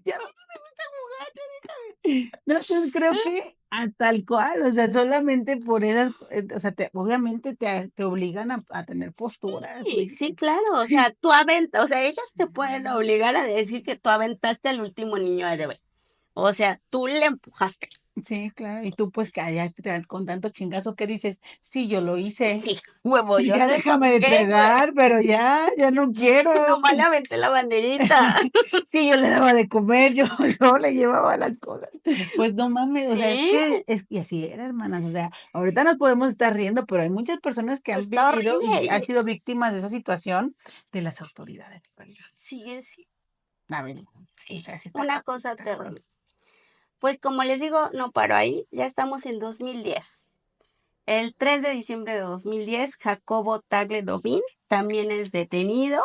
ya a mí no me gusta jugar, déjame. No, entonces creo que tal cual, o sea, solamente por esas, o sea, obviamente te obligan a tener posturas. Sí, sí, claro, o sea, tú aventas, o sea, ellos te pueden obligar a decir que tú aventaste al último niño héroe. O sea, tú le empujaste. Sí, claro. Y tú pues que allá con tanto chingazo que dices, sí, yo lo hice. Sí, huevo, yo Ya te déjame de toqué, pegar, pero ya no quiero. nomás le aventé la banderita. Sí, yo le daba de comer, yo le llevaba las cosas. Pues no mames, o sea, Sí, y así era, hermanas, o sea, ahorita nos podemos estar riendo, pero hay muchas personas que han está vivido y han horrible. sido víctimas de esa situación de las autoridades, ¿verdad? Sí, sí, La verdad, o sí, sea, sí una sí cosa está terrible. Pues como les digo, no paro ahí, ya estamos en 2010. El 3 de diciembre de 2010, Jacobo Tagle Dobin también es detenido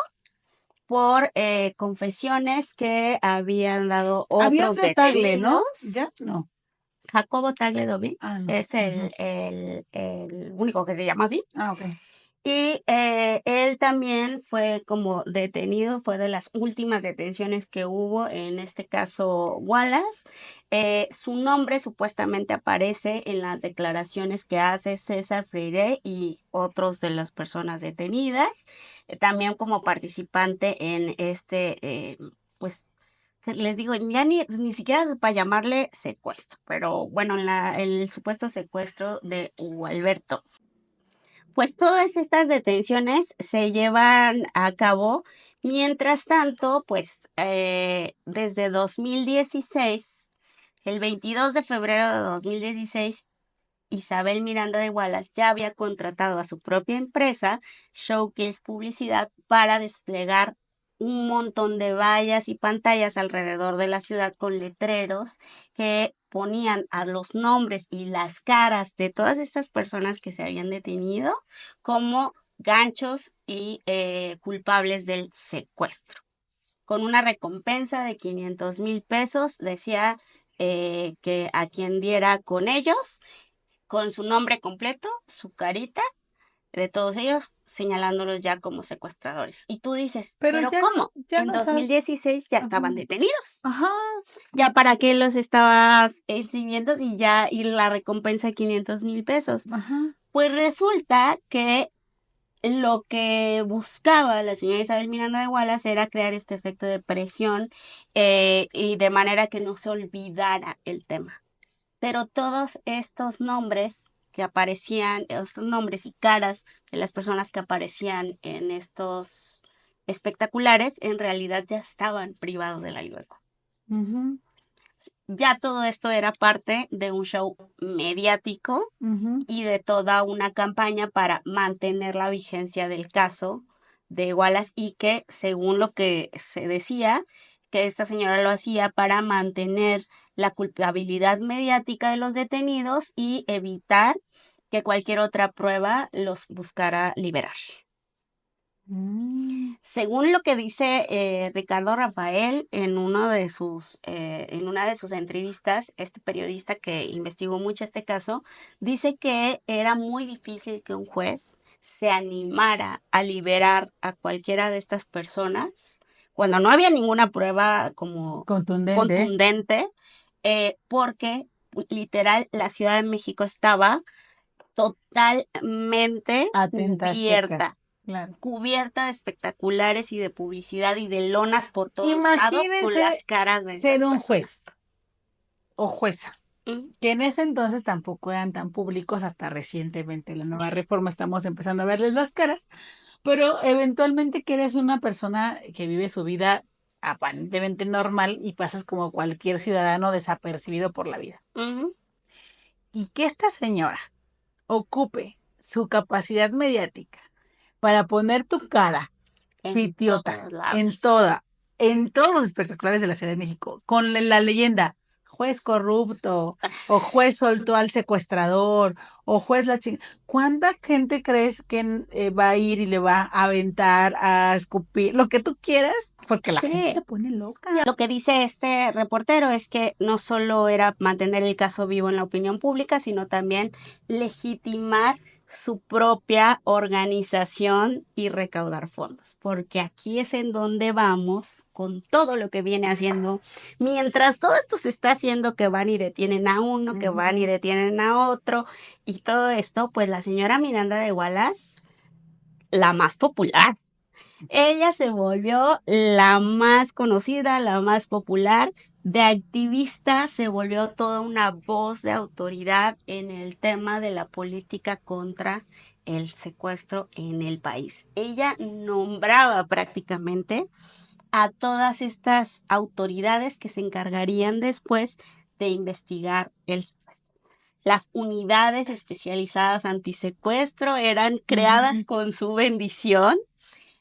por confesiones que habían dado había otros otro Tagle, ¿no? detenidos. ¿Ya? No. Jacobo Tagle Dobin Ah, no. es Ujú. el único que se llama así. Ah, okey. Y él también fue como detenido, fue de las últimas detenciones que hubo, en este caso Wallace. Su nombre supuestamente aparece en las declaraciones que hace César Freire y otros de las personas detenidas, también como participante en pues, que les digo, ya ni siquiera es para llamarle secuestro, pero bueno, el supuesto secuestro de Hugo Alberto. Pues todas estas detenciones se llevan a cabo. Mientras tanto, pues desde 2016, el 22 de febrero de 2016, Isabel Miranda de Wallace ya había contratado a su propia empresa, Showcase Publicidad, para desplegar un montón de vallas y pantallas alrededor de la ciudad con letreros que ponían a los nombres y las caras de todas estas personas que se habían detenido como ganchos y culpables del secuestro. Con una recompensa de 500,000 pesos, decía que a quien diera con ellos, con su nombre completo, su carita, de todos ellos, señalándolos ya como secuestradores. Y tú dices, Pero ¿pero cómo? ya En no dos mil sabes. dieciséis ya Ajá. estaban detenidos. Ajá. ¿Ya para qué los estabas exhibiendo y ya y la recompensa 500,000 pesos? Ajá. Pues resulta que lo que buscaba la señora Isabel Miranda de Wallace era crear este efecto de presión y de manera que no se olvidara el tema. Pero todos estos nombres que aparecían, estos nombres y caras de las personas que aparecían en estos espectaculares, en realidad ya estaban privados de la libertad. Ujú, Ya todo esto era parte de un show mediático ujú. y de toda una campaña para mantener la vigencia del caso de Wallace y que, según lo que se decía, que esta señora lo hacía para mantener la culpabilidad mediática de los detenidos y evitar que cualquier otra prueba los buscara liberar. Mm, Según lo que dice Ricardo Rafael en una de sus entrevistas, este periodista que investigó mucho este caso, dice que era muy difícil que un juez se animara a liberar a cualquiera de estas personas cuando no había ninguna prueba como contundente. contundente, porque literal la Ciudad de México estaba totalmente Atenta azteca. cubierta Claro. cubierta de espectaculares y de publicidad y de lonas por todos lados con Imagínense las caras de ser estas un personas. juez o jueza, Mm, que en ese entonces tampoco eran tan públicos hasta recientemente. La nueva reforma estamos empezando a verles las caras, pero eventualmente que eres una persona que vive su vida aparentemente normal y pasas como cualquier ciudadano desapercibido por la vida. ujú, Y que esta señora ocupe su capacidad mediática para poner tu cara en pitiota todos lados. en todos los espectaculares de la Ciudad de México, con la leyenda, juez corrupto, o juez soltó al secuestrador, o juez la chingada. ¿Cuánta gente crees que va a ir y le va a aventar, a escupir, lo que tú quieras? Porque la gente se Sí. pone Y loca. lo que dice este reportero es que no solo era mantener el caso vivo en la opinión pública, sino también legitimar su propia organización y recaudar fondos, porque aquí es en donde vamos con todo lo que viene haciendo. Mientras todo esto se está haciendo, que van y detienen a uno, que van y Ujú. detienen a otro, y todo esto, pues la señora Miranda de Wallace, la más popular. Ella se volvió la más conocida, la más popular. De activista se volvió toda una voz de autoridad en el tema de la política contra el secuestro en el país. Ella nombraba prácticamente a todas estas autoridades que se encargarían después de investigar las unidades especializadas antisecuestro eran creadas Ujú, con su bendición.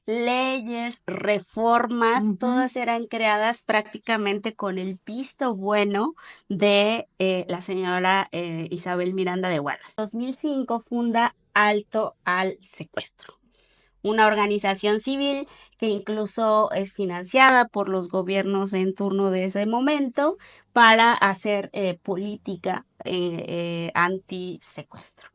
Leyes, reformas, ujú. todas eran creadas prácticamente con el visto bueno de la señora Isabel Miranda de Wallace. En 2005 funda Alto al Secuestro, una organización civil que incluso es financiada por los gobiernos en turno de ese momento para hacer política anti-secuestro.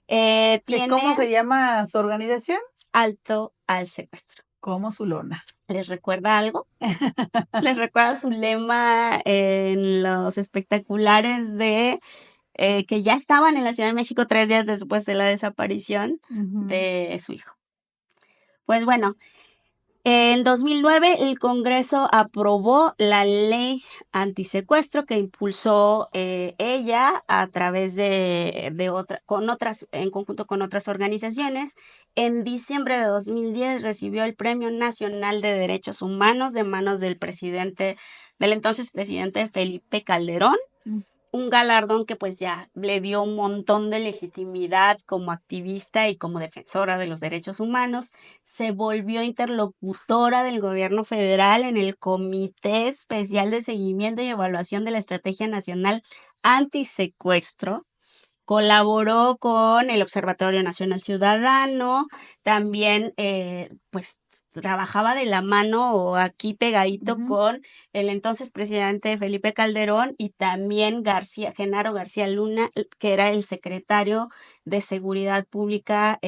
¿Cómo Tiene se llama su organización? Alto al Secuestro. Como su lona. ¿Les recuerda algo? ¿Les recuerda su lema en los espectaculares de que ya estaban en la Ciudad de México 3 días después de la desaparición Ujú. de su hijo? Pues bueno, en 2009 el Congreso aprobó la ley antisecuestro que impulsó ella a través con otras, en conjunto con otras organizaciones. En diciembre de 2010 recibió el Premio Nacional de Derechos Humanos de manos del entonces presidente Felipe Calderón, un galardón que pues ya le dio un montón de legitimidad como activista y como defensora de los derechos humanos. Se volvió interlocutora del gobierno federal en el Comité Especial de Seguimiento y Evaluación de la Estrategia Nacional Antisecuestro. Colaboró con el Observatorio Nacional Ciudadano, también pues trabajaba de la mano o aquí pegadito Ujú. con el entonces presidente Felipe Calderón y también Genaro García Luna, que era el secretario de Seguridad Pública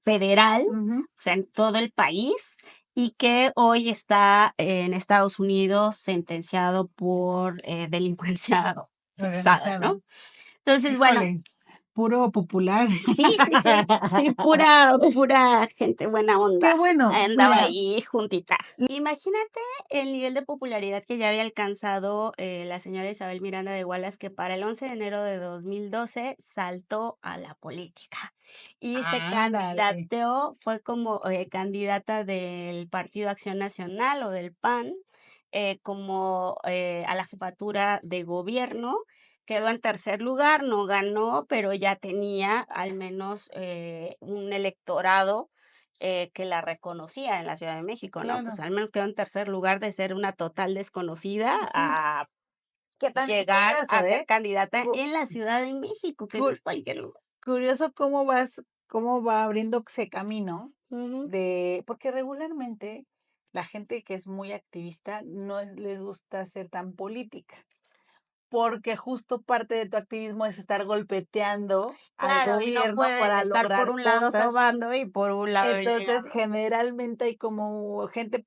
federal, Ujú. o sea, en todo el país, y que hoy está en Estados Unidos sentenciado por delincuencia organizada, Organizada. ¿no? Entonces, bueno, Híjole, puro popular. sí, sí, sí, sí, pura gente buena Qué onda. bueno, Andaba mira, ahí juntita. Imagínate el nivel de popularidad que ya había alcanzado la señora Isabel Miranda de Wallace, que para el 11 de enero de 2012 saltó a la política y se ándale. candidateó, fue como candidata del Partido Acción Nacional o del PAN, como a la jefatura de gobierno. Quedó en tercer lugar, no ganó, pero ya tenía al menos un electorado que la reconocía en la Ciudad de México, ¿no? Pues Claro, al menos quedó en tercer lugar de ser una total desconocida sí. a Que también llegar curioso, a ser ¿eh? candidata Cu- en la Ciudad de México, que no cur- es cualquier lugar. curioso cómo va abriéndose camino Ujú. porque regularmente la gente que es muy activista no les gusta ser tan política, porque justo parte de tu activismo es estar golpeteando al Claro, y no gobierno puedes para estar por lograr un lado cosas. sobando y por un lado Entonces, llegando. generalmente hay como gente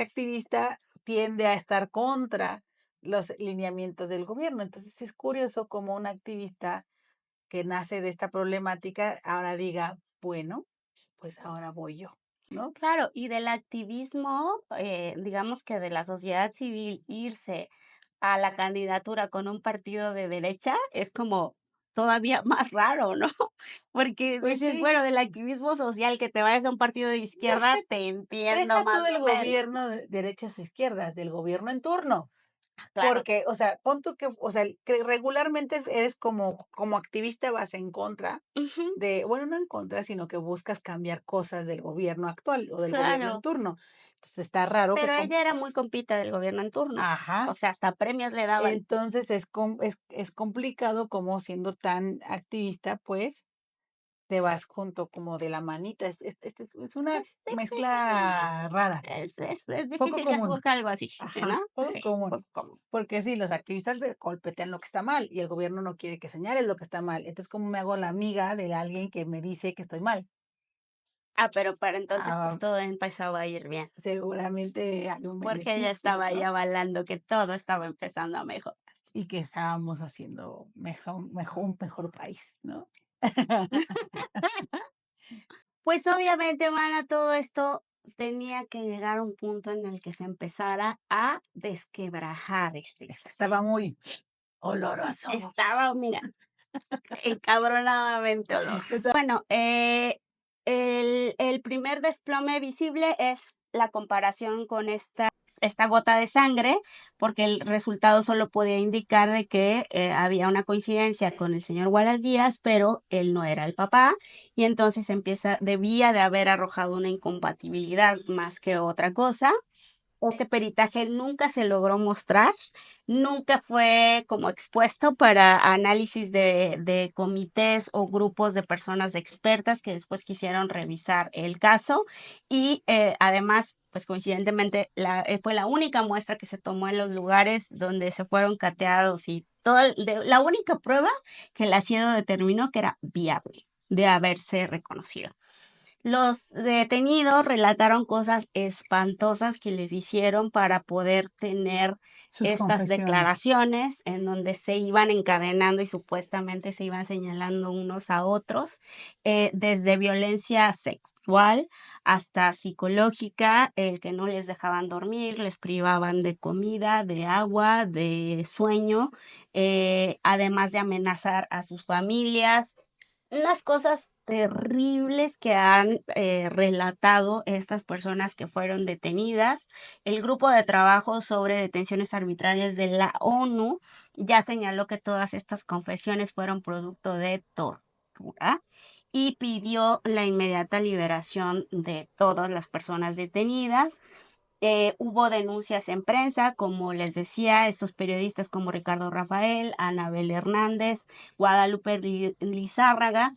activista tiende a estar contra los lineamientos del gobierno. Entonces, es curioso como un activista que nace de esta problemática ahora diga, bueno, pues ahora voy yo, ¿no? Claro, y del activismo, digamos que de la sociedad civil irse a la candidatura con un partido de derecha es como todavía más raro, ¿no? Porque Pues dices, sí, bueno, del activismo social que te vayas a un partido de izquierda, deja, te entiendo deja tú más del o menos. gobierno de derechas e izquierdas, del gobierno en turno. Claro. Porque, o sea, pon tú que, o sea, que regularmente eres como activista vas en contra Ujú, bueno, no en contra, sino que buscas cambiar cosas del gobierno actual o del gobierno en claro. turno. Entonces está raro que Pero ella era muy compita del gobierno en turno. O ajá, sea, hasta premios le daban. entonces es complicado como siendo tan activista, pues te vas junto como de la manita. Es una Es difícil. mezcla rara, Es poco difícil que común. surja algo así, Ajá, ¿no? poco Sí, común. poco común. Porque sí, los activistas golpetean lo que está mal y el gobierno no quiere que señales lo que está mal. Entonces, ¿cómo me hago la amiga de alguien que me dice que estoy mal? Ah, pero para entonces, pues Ah, todo empezaba a ir bien, seguramente hay un porque ella beneficio, estaba ahí ¿no? avalando que todo estaba empezando a mejorar. Y que estábamos haciendo un mejor país, ¿no? Pues obviamente, Mana, todo esto tenía que llegar a un punto en el que se empezara a desquebrajar este chasis. Estaba muy oloroso. Estaba, mira, encabronadamente oloroso. Bueno, el primer desplome visible es la comparación con esta gota de sangre, porque el resultado solo podía indicar de que había una coincidencia con el señor Wallace Díaz, pero él no era el papá, y entonces debía de haber arrojado una incompatibilidad más que otra cosa. Este peritaje nunca se logró mostrar, nunca fue como expuesto para análisis de comités o grupos de personas expertas que después quisieron revisar el caso y además, pues coincidentemente, fue la única muestra que se tomó en los lugares donde se fueron cateados y la única prueba que el asido determinó que era viable de haberse reconocido. Los detenidos relataron cosas espantosas que les hicieron para poder tener Sus estas confesiones. declaraciones en donde se iban encadenando y supuestamente se iban señalando unos a otros, desde violencia sexual hasta psicológica, el que no les dejaban dormir, les privaban de comida, de agua, de sueño, además de amenazar a sus familias. Unas cosas terribles que han relatado estas personas que fueron detenidas. El grupo de trabajo sobre detenciones arbitrarias de la ONU ya señaló que todas estas confesiones fueron producto de tortura y pidió la inmediata liberación de todas las personas detenidas. Hubo denuncias en prensa, como les decía, estos periodistas como Ricardo Rafael, Anabel Hernández, Guadalupe Lizárraga,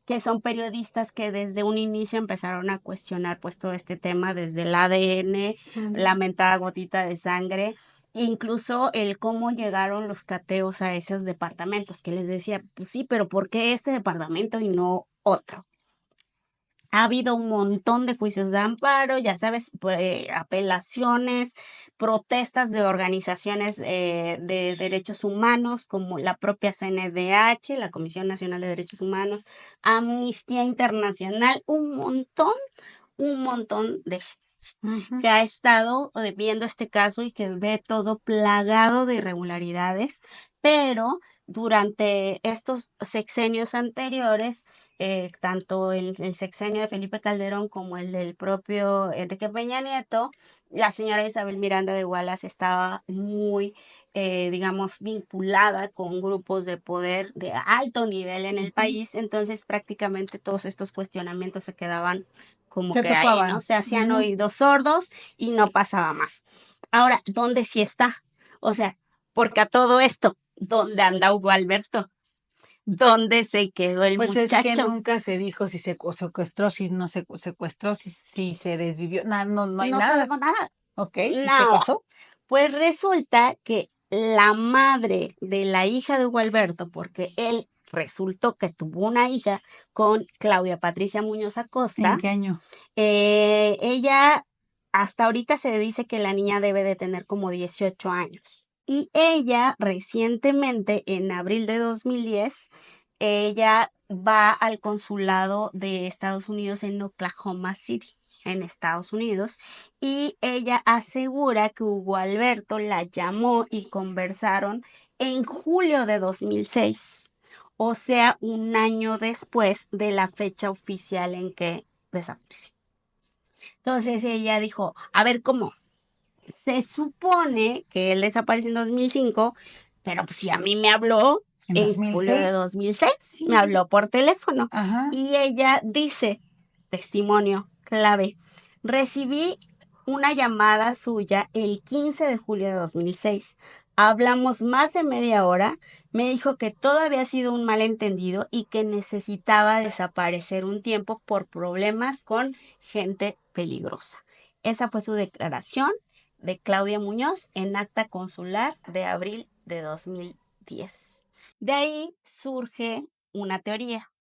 que son periodistas que desde un inicio empezaron a cuestionar pues todo este tema, desde el ADN, la mentada gotita de sangre, incluso el cómo llegaron los cateos a esos departamentos, que les decía, pues sí, pero ¿por qué este departamento y no otro? Ha habido un montón de juicios de amparo, ya sabes, apelaciones, protestas de organizaciones de derechos humanos como la propia CNDH, la Comisión Nacional de Derechos Humanos, Amnistía Internacional, un montón de gente que ha estado viendo este caso y que ve todo plagado de irregularidades, pero durante estos sexenios anteriores, tanto el sexenio de Felipe Calderón como el del propio Enrique Peña Nieto, la señora Isabel Miranda de Wallace estaba muy, digamos, vinculada con grupos de poder de alto nivel en el país, entonces prácticamente todos estos cuestionamientos se quedaban como Se que ahí, ¿no? topaban. Se hacían oídos sordos y no pasaba más. Ahora, ¿dónde sí está? O sea, porque a todo esto, ¿dónde anda Hugo Alberto? ¿Dónde se quedó el Pues es que muchacho? nunca se dijo si se secuestró, si no se secuestró, si se desvivió. No hay No nada. sabemos nada. Ok, ¿y qué Nada. pasó? Pues resulta que la madre de la hija de Hugo Alberto, porque él resultó que tuvo una hija con Claudia Patricia Muñoz Acosta, ¿En qué año? ella hasta ahorita se dice que la niña debe de tener como 18 años. Y ella recientemente, en abril de 2010, ella va al consulado de Estados Unidos en Oklahoma City, en Estados Unidos, y ella asegura que Hugo Alberto la llamó y conversaron en julio de 2006, o sea, un año después de la fecha oficial en que desapareció. Entonces ella dijo, a ver, ¿cómo? Se supone que él desapareció en 2005, pero pues si a mí me habló ¿En en julio de 2006? 2006, Sí. me habló por teléfono. Ajá. Y ella dice, testimonio clave, recibí una llamada suya el 15 de julio de 2006. Hablamos más de media hora, me dijo que todo había sido un malentendido y que necesitaba desaparecer un tiempo por problemas con gente peligrosa. Esa fue su declaración de Claudia Muñoz en acta consular de abril de 2010. De ahí surge una teoría,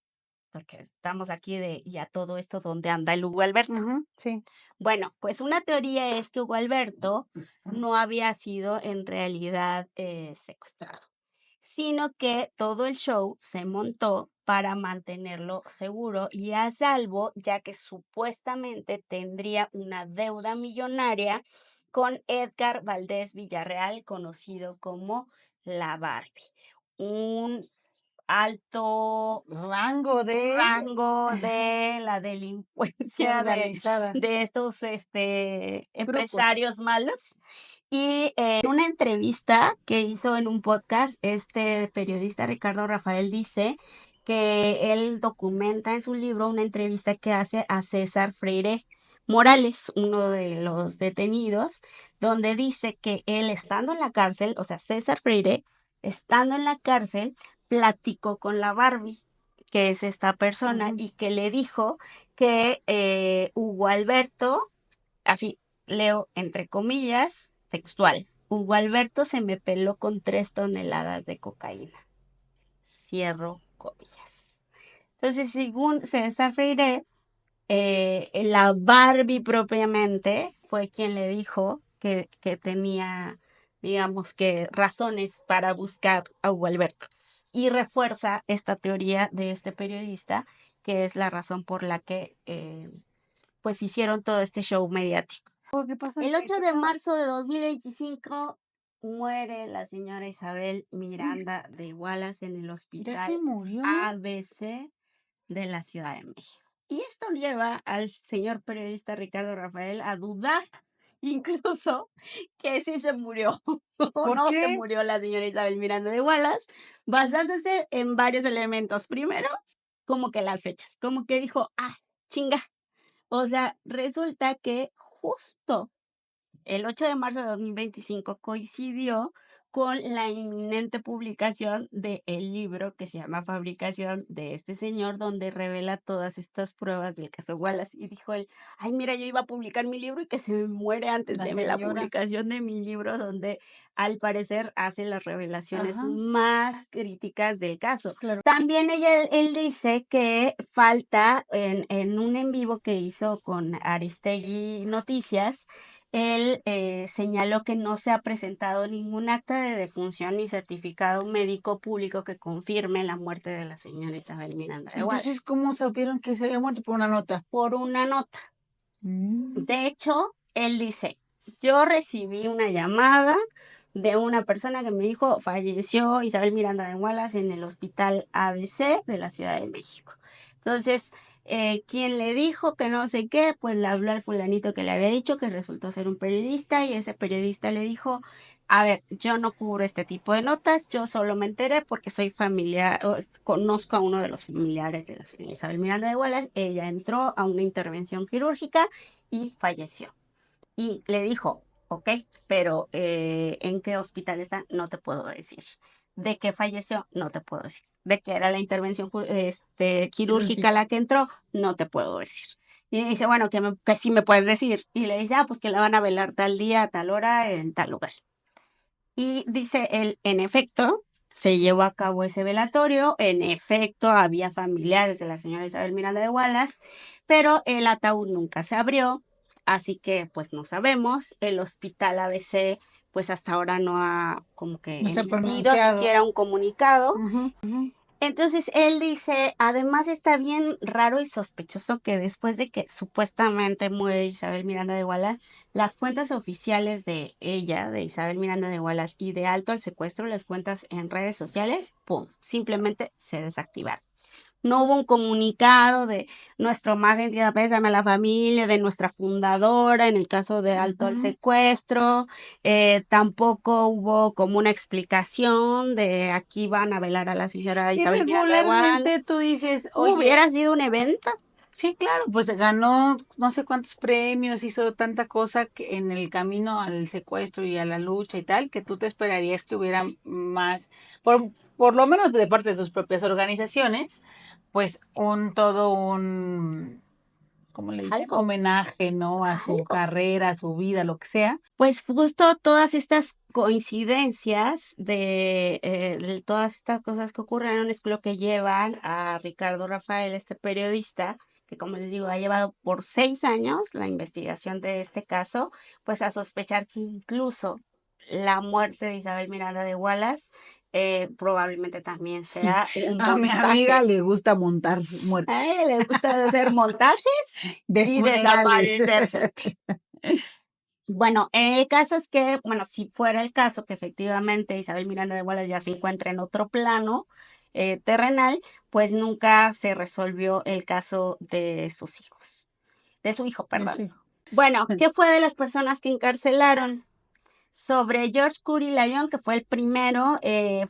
porque estamos aquí de ya todo esto donde anda el Hugo Alberto. Sí. Bueno, pues una teoría es que Hugo Alberto no había sido en realidad secuestrado, sino que todo el show se montó para mantenerlo seguro y a salvo, ya que supuestamente tendría una deuda millonaria con Edgar Valdés Villarreal, conocido como la Barbie, un alto Rango de rango de la delincuencia organizada. de estos Grupos. empresarios malos. Y en una entrevista que hizo en un podcast, este periodista Ricardo Rafael dice que él documenta en su libro una entrevista que hace a César Freire Morales, uno de los detenidos, donde dice que él estando en la cárcel, o sea, César Freire, estando en la cárcel, platicó con la Barbie, que es esta persona, Ujú. y que le dijo que Hugo Alberto, así leo entre comillas, textual, Hugo Alberto se me peló con 3 toneladas de cocaína. Cierro comillas. Entonces, según César Freire, la Barbie propiamente fue quien le dijo que tenía, digamos que, razones para buscar a Hugo Alberto. Y refuerza esta teoría de este periodista, que es la razón por la que pues hicieron todo este show mediático. ¿Qué pasó? El 8 de marzo de 2025 muere la señora Isabel Miranda de Wallace en el ¿Ya hospital se murió? ABC de la Ciudad de México. Y esto lleva al señor periodista Ricardo Rafael a dudar incluso que sí se murió o ¿Por no se qué? murió la señora Isabel Miranda de Wallace, basándose en varios elementos. Primero, como que las fechas, como que dijo, chinga. O sea, resulta que justo el 8 de marzo de 2025 coincidió con la inminente publicación del libro que se llama Fabricación de este señor, donde revela todas estas pruebas del caso Wallace. Y dijo él, ay, mira, yo iba a publicar mi libro y que se me muere antes La de la señora. publicación de mi libro, donde al parecer hace las revelaciones Ajá, más críticas del caso. claro. También él dice que falta en un en vivo que hizo con Aristegui Noticias, él señaló que no se ha presentado ningún acta de defunción ni certificado médico público que confirme la muerte de la señora Isabel Miranda de Entonces, Wallace ¿cómo supieron que se había muerto? Por una nota. por una nota. Mm. De hecho, él dice, yo recibí una llamada de una persona que me dijo, falleció Isabel Miranda de Wallace en el hospital ABC de la Ciudad de México. Entonces, quien le dijo que no sé qué, pues le habló al fulanito que le había dicho que resultó ser un periodista y ese periodista le dijo, a ver, yo no cubro este tipo de notas, yo solo me enteré porque soy familiar, conozco a uno de los familiares de la señora Isabel Miranda de Wallace, ella entró a una intervención quirúrgica y falleció. Y le dijo, ok, pero ¿en qué hospital está? No te puedo decir. ¿De qué falleció? No te puedo decir. ¿De qué era la intervención quirúrgica la que entró? No te puedo decir. Y dice, bueno, que sí me puedes decir. Y le dice, pues que la van a velar tal día, a tal hora, en tal lugar. Y dice él, en efecto, se llevó a cabo ese velatorio, en efecto, había familiares de la señora Isabel Miranda de Wallace, pero el ataúd nunca se abrió, así que pues no sabemos. El hospital ABC pues hasta ahora no ha como que No está emitido pronunciado. siquiera un comunicado. Ujú, ujú. Entonces él dice, además está bien raro y sospechoso que después de que supuestamente muere Isabel Miranda de Wallace, las cuentas oficiales de ella, de Isabel Miranda de Wallace y de Alto al Secuestro, las cuentas en redes sociales, ¡pum!, simplemente se desactivaron. No hubo un comunicado de nuestro más sentido pésame a la familia, de nuestra fundadora, en el caso de Alto al Ujú. Secuestro. Tampoco hubo como una explicación de aquí van a velar a la señora Y Isabel Miranda de Gual. regularmente tú dices, oye, Hubiera sido un evento. sí, claro, pues ganó no sé cuántos premios, hizo tanta cosa que en el camino al secuestro y a la lucha y tal, que tú te esperarías que hubiera más, por lo menos de parte de tus propias organizaciones, pues todo un, ¿cómo le dicen? Algo, Homenaje, ¿no? A su algo. carrera, a su vida, lo que sea. Pues justo todas estas coincidencias de todas estas cosas que ocurrieron es lo que llevan a Ricardo Rafael, este periodista, que como les digo, ha llevado por 6 años la investigación de este caso, pues a sospechar que incluso la muerte de Isabel Miranda de Wallace Probablemente también sea un A mi amiga montaje. le gusta montar A muertos ella le gusta hacer montajes de y funerales. desaparecer gente. Bueno, el caso es que, bueno, si fuera el caso que efectivamente Isabel Miranda de Wallace ya se encuentra en otro plano terrenal, pues nunca se resolvió el caso de sus hijos, de su hijo, De perdón. su hijo. Bueno, ¿qué fue de las personas que encarcelaron? Sobre George Curry Lyon, que fue el primero,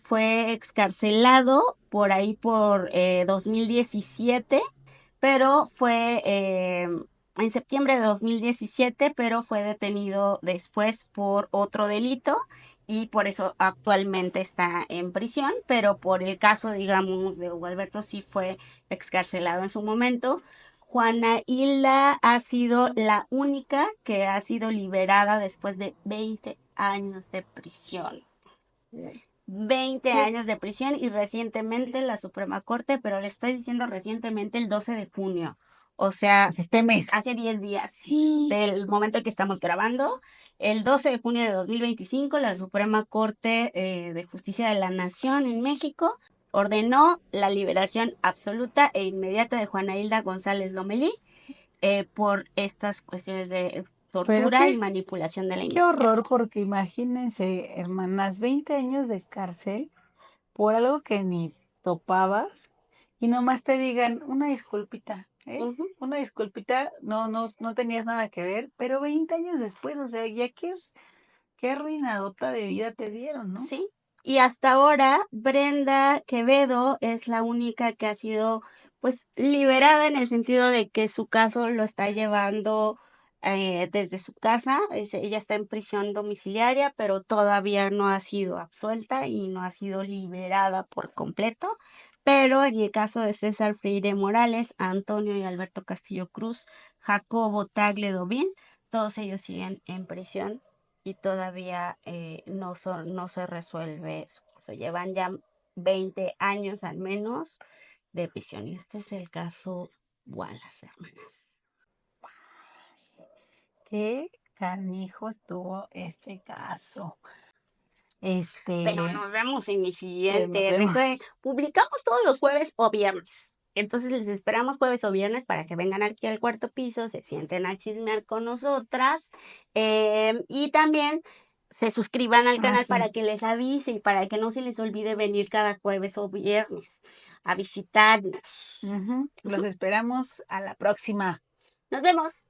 fue excarcelado por ahí por 2017, pero fue en septiembre de 2017, pero fue detenido después por otro delito y por eso actualmente está en prisión, pero por el caso, digamos, de Hugo Alberto sí fue excarcelado en su momento. Juana Hilda ha sido la única que ha sido liberada después de 20 años de prisión. 20 ¿Qué? años de prisión y recientemente la Suprema Corte, pero le estoy diciendo recientemente el 12 de junio, o sea, Pues este mes. hace 10 días del momento en que estamos grabando, el 12 de junio de 2025, la Suprema Corte de Justicia de la Nación en México ordenó la liberación absoluta e inmediata de Juana Hilda González Lomelí por estas cuestiones de Pero tortura y manipulación de la qué horror, investigación. porque imagínense, hermanas, 20 años de cárcel por algo que ni topabas y nomás te digan una disculpita, ¿eh? Ujú. Una disculpita, no tenías nada que ver, pero 20 años después, o sea, ya qué arruinadota de vida te dieron, ¿no? Sí, y hasta ahora Brenda Quevedo es la única que ha sido pues liberada en el sentido de que su caso lo está llevando desde su casa. Ella está en prisión domiciliaria, pero todavía no ha sido absuelta y no ha sido liberada por completo. Pero en el caso de César Freire Morales, Antonio y Alberto Castillo Cruz, Jacobo Tagle Dobín, todos ellos siguen en prisión y todavía no se resuelve su caso. Llevan ya 20 años al menos de prisión. Y este es el caso Wallace, hermanas. Qué canijo estuvo este caso. Pero Este, nos vemos en el nos siguiente. vemos. Recuerden, publicamos todos los jueves o viernes. Entonces les esperamos jueves o viernes para que vengan aquí al cuarto piso, se sienten a chismear con nosotras y también se suscriban al Ah, canal sí. para que les avise y para que no se les olvide venir cada jueves o viernes a visitarnos. Ujú. Ujú. Los esperamos a la próxima. Nos vemos.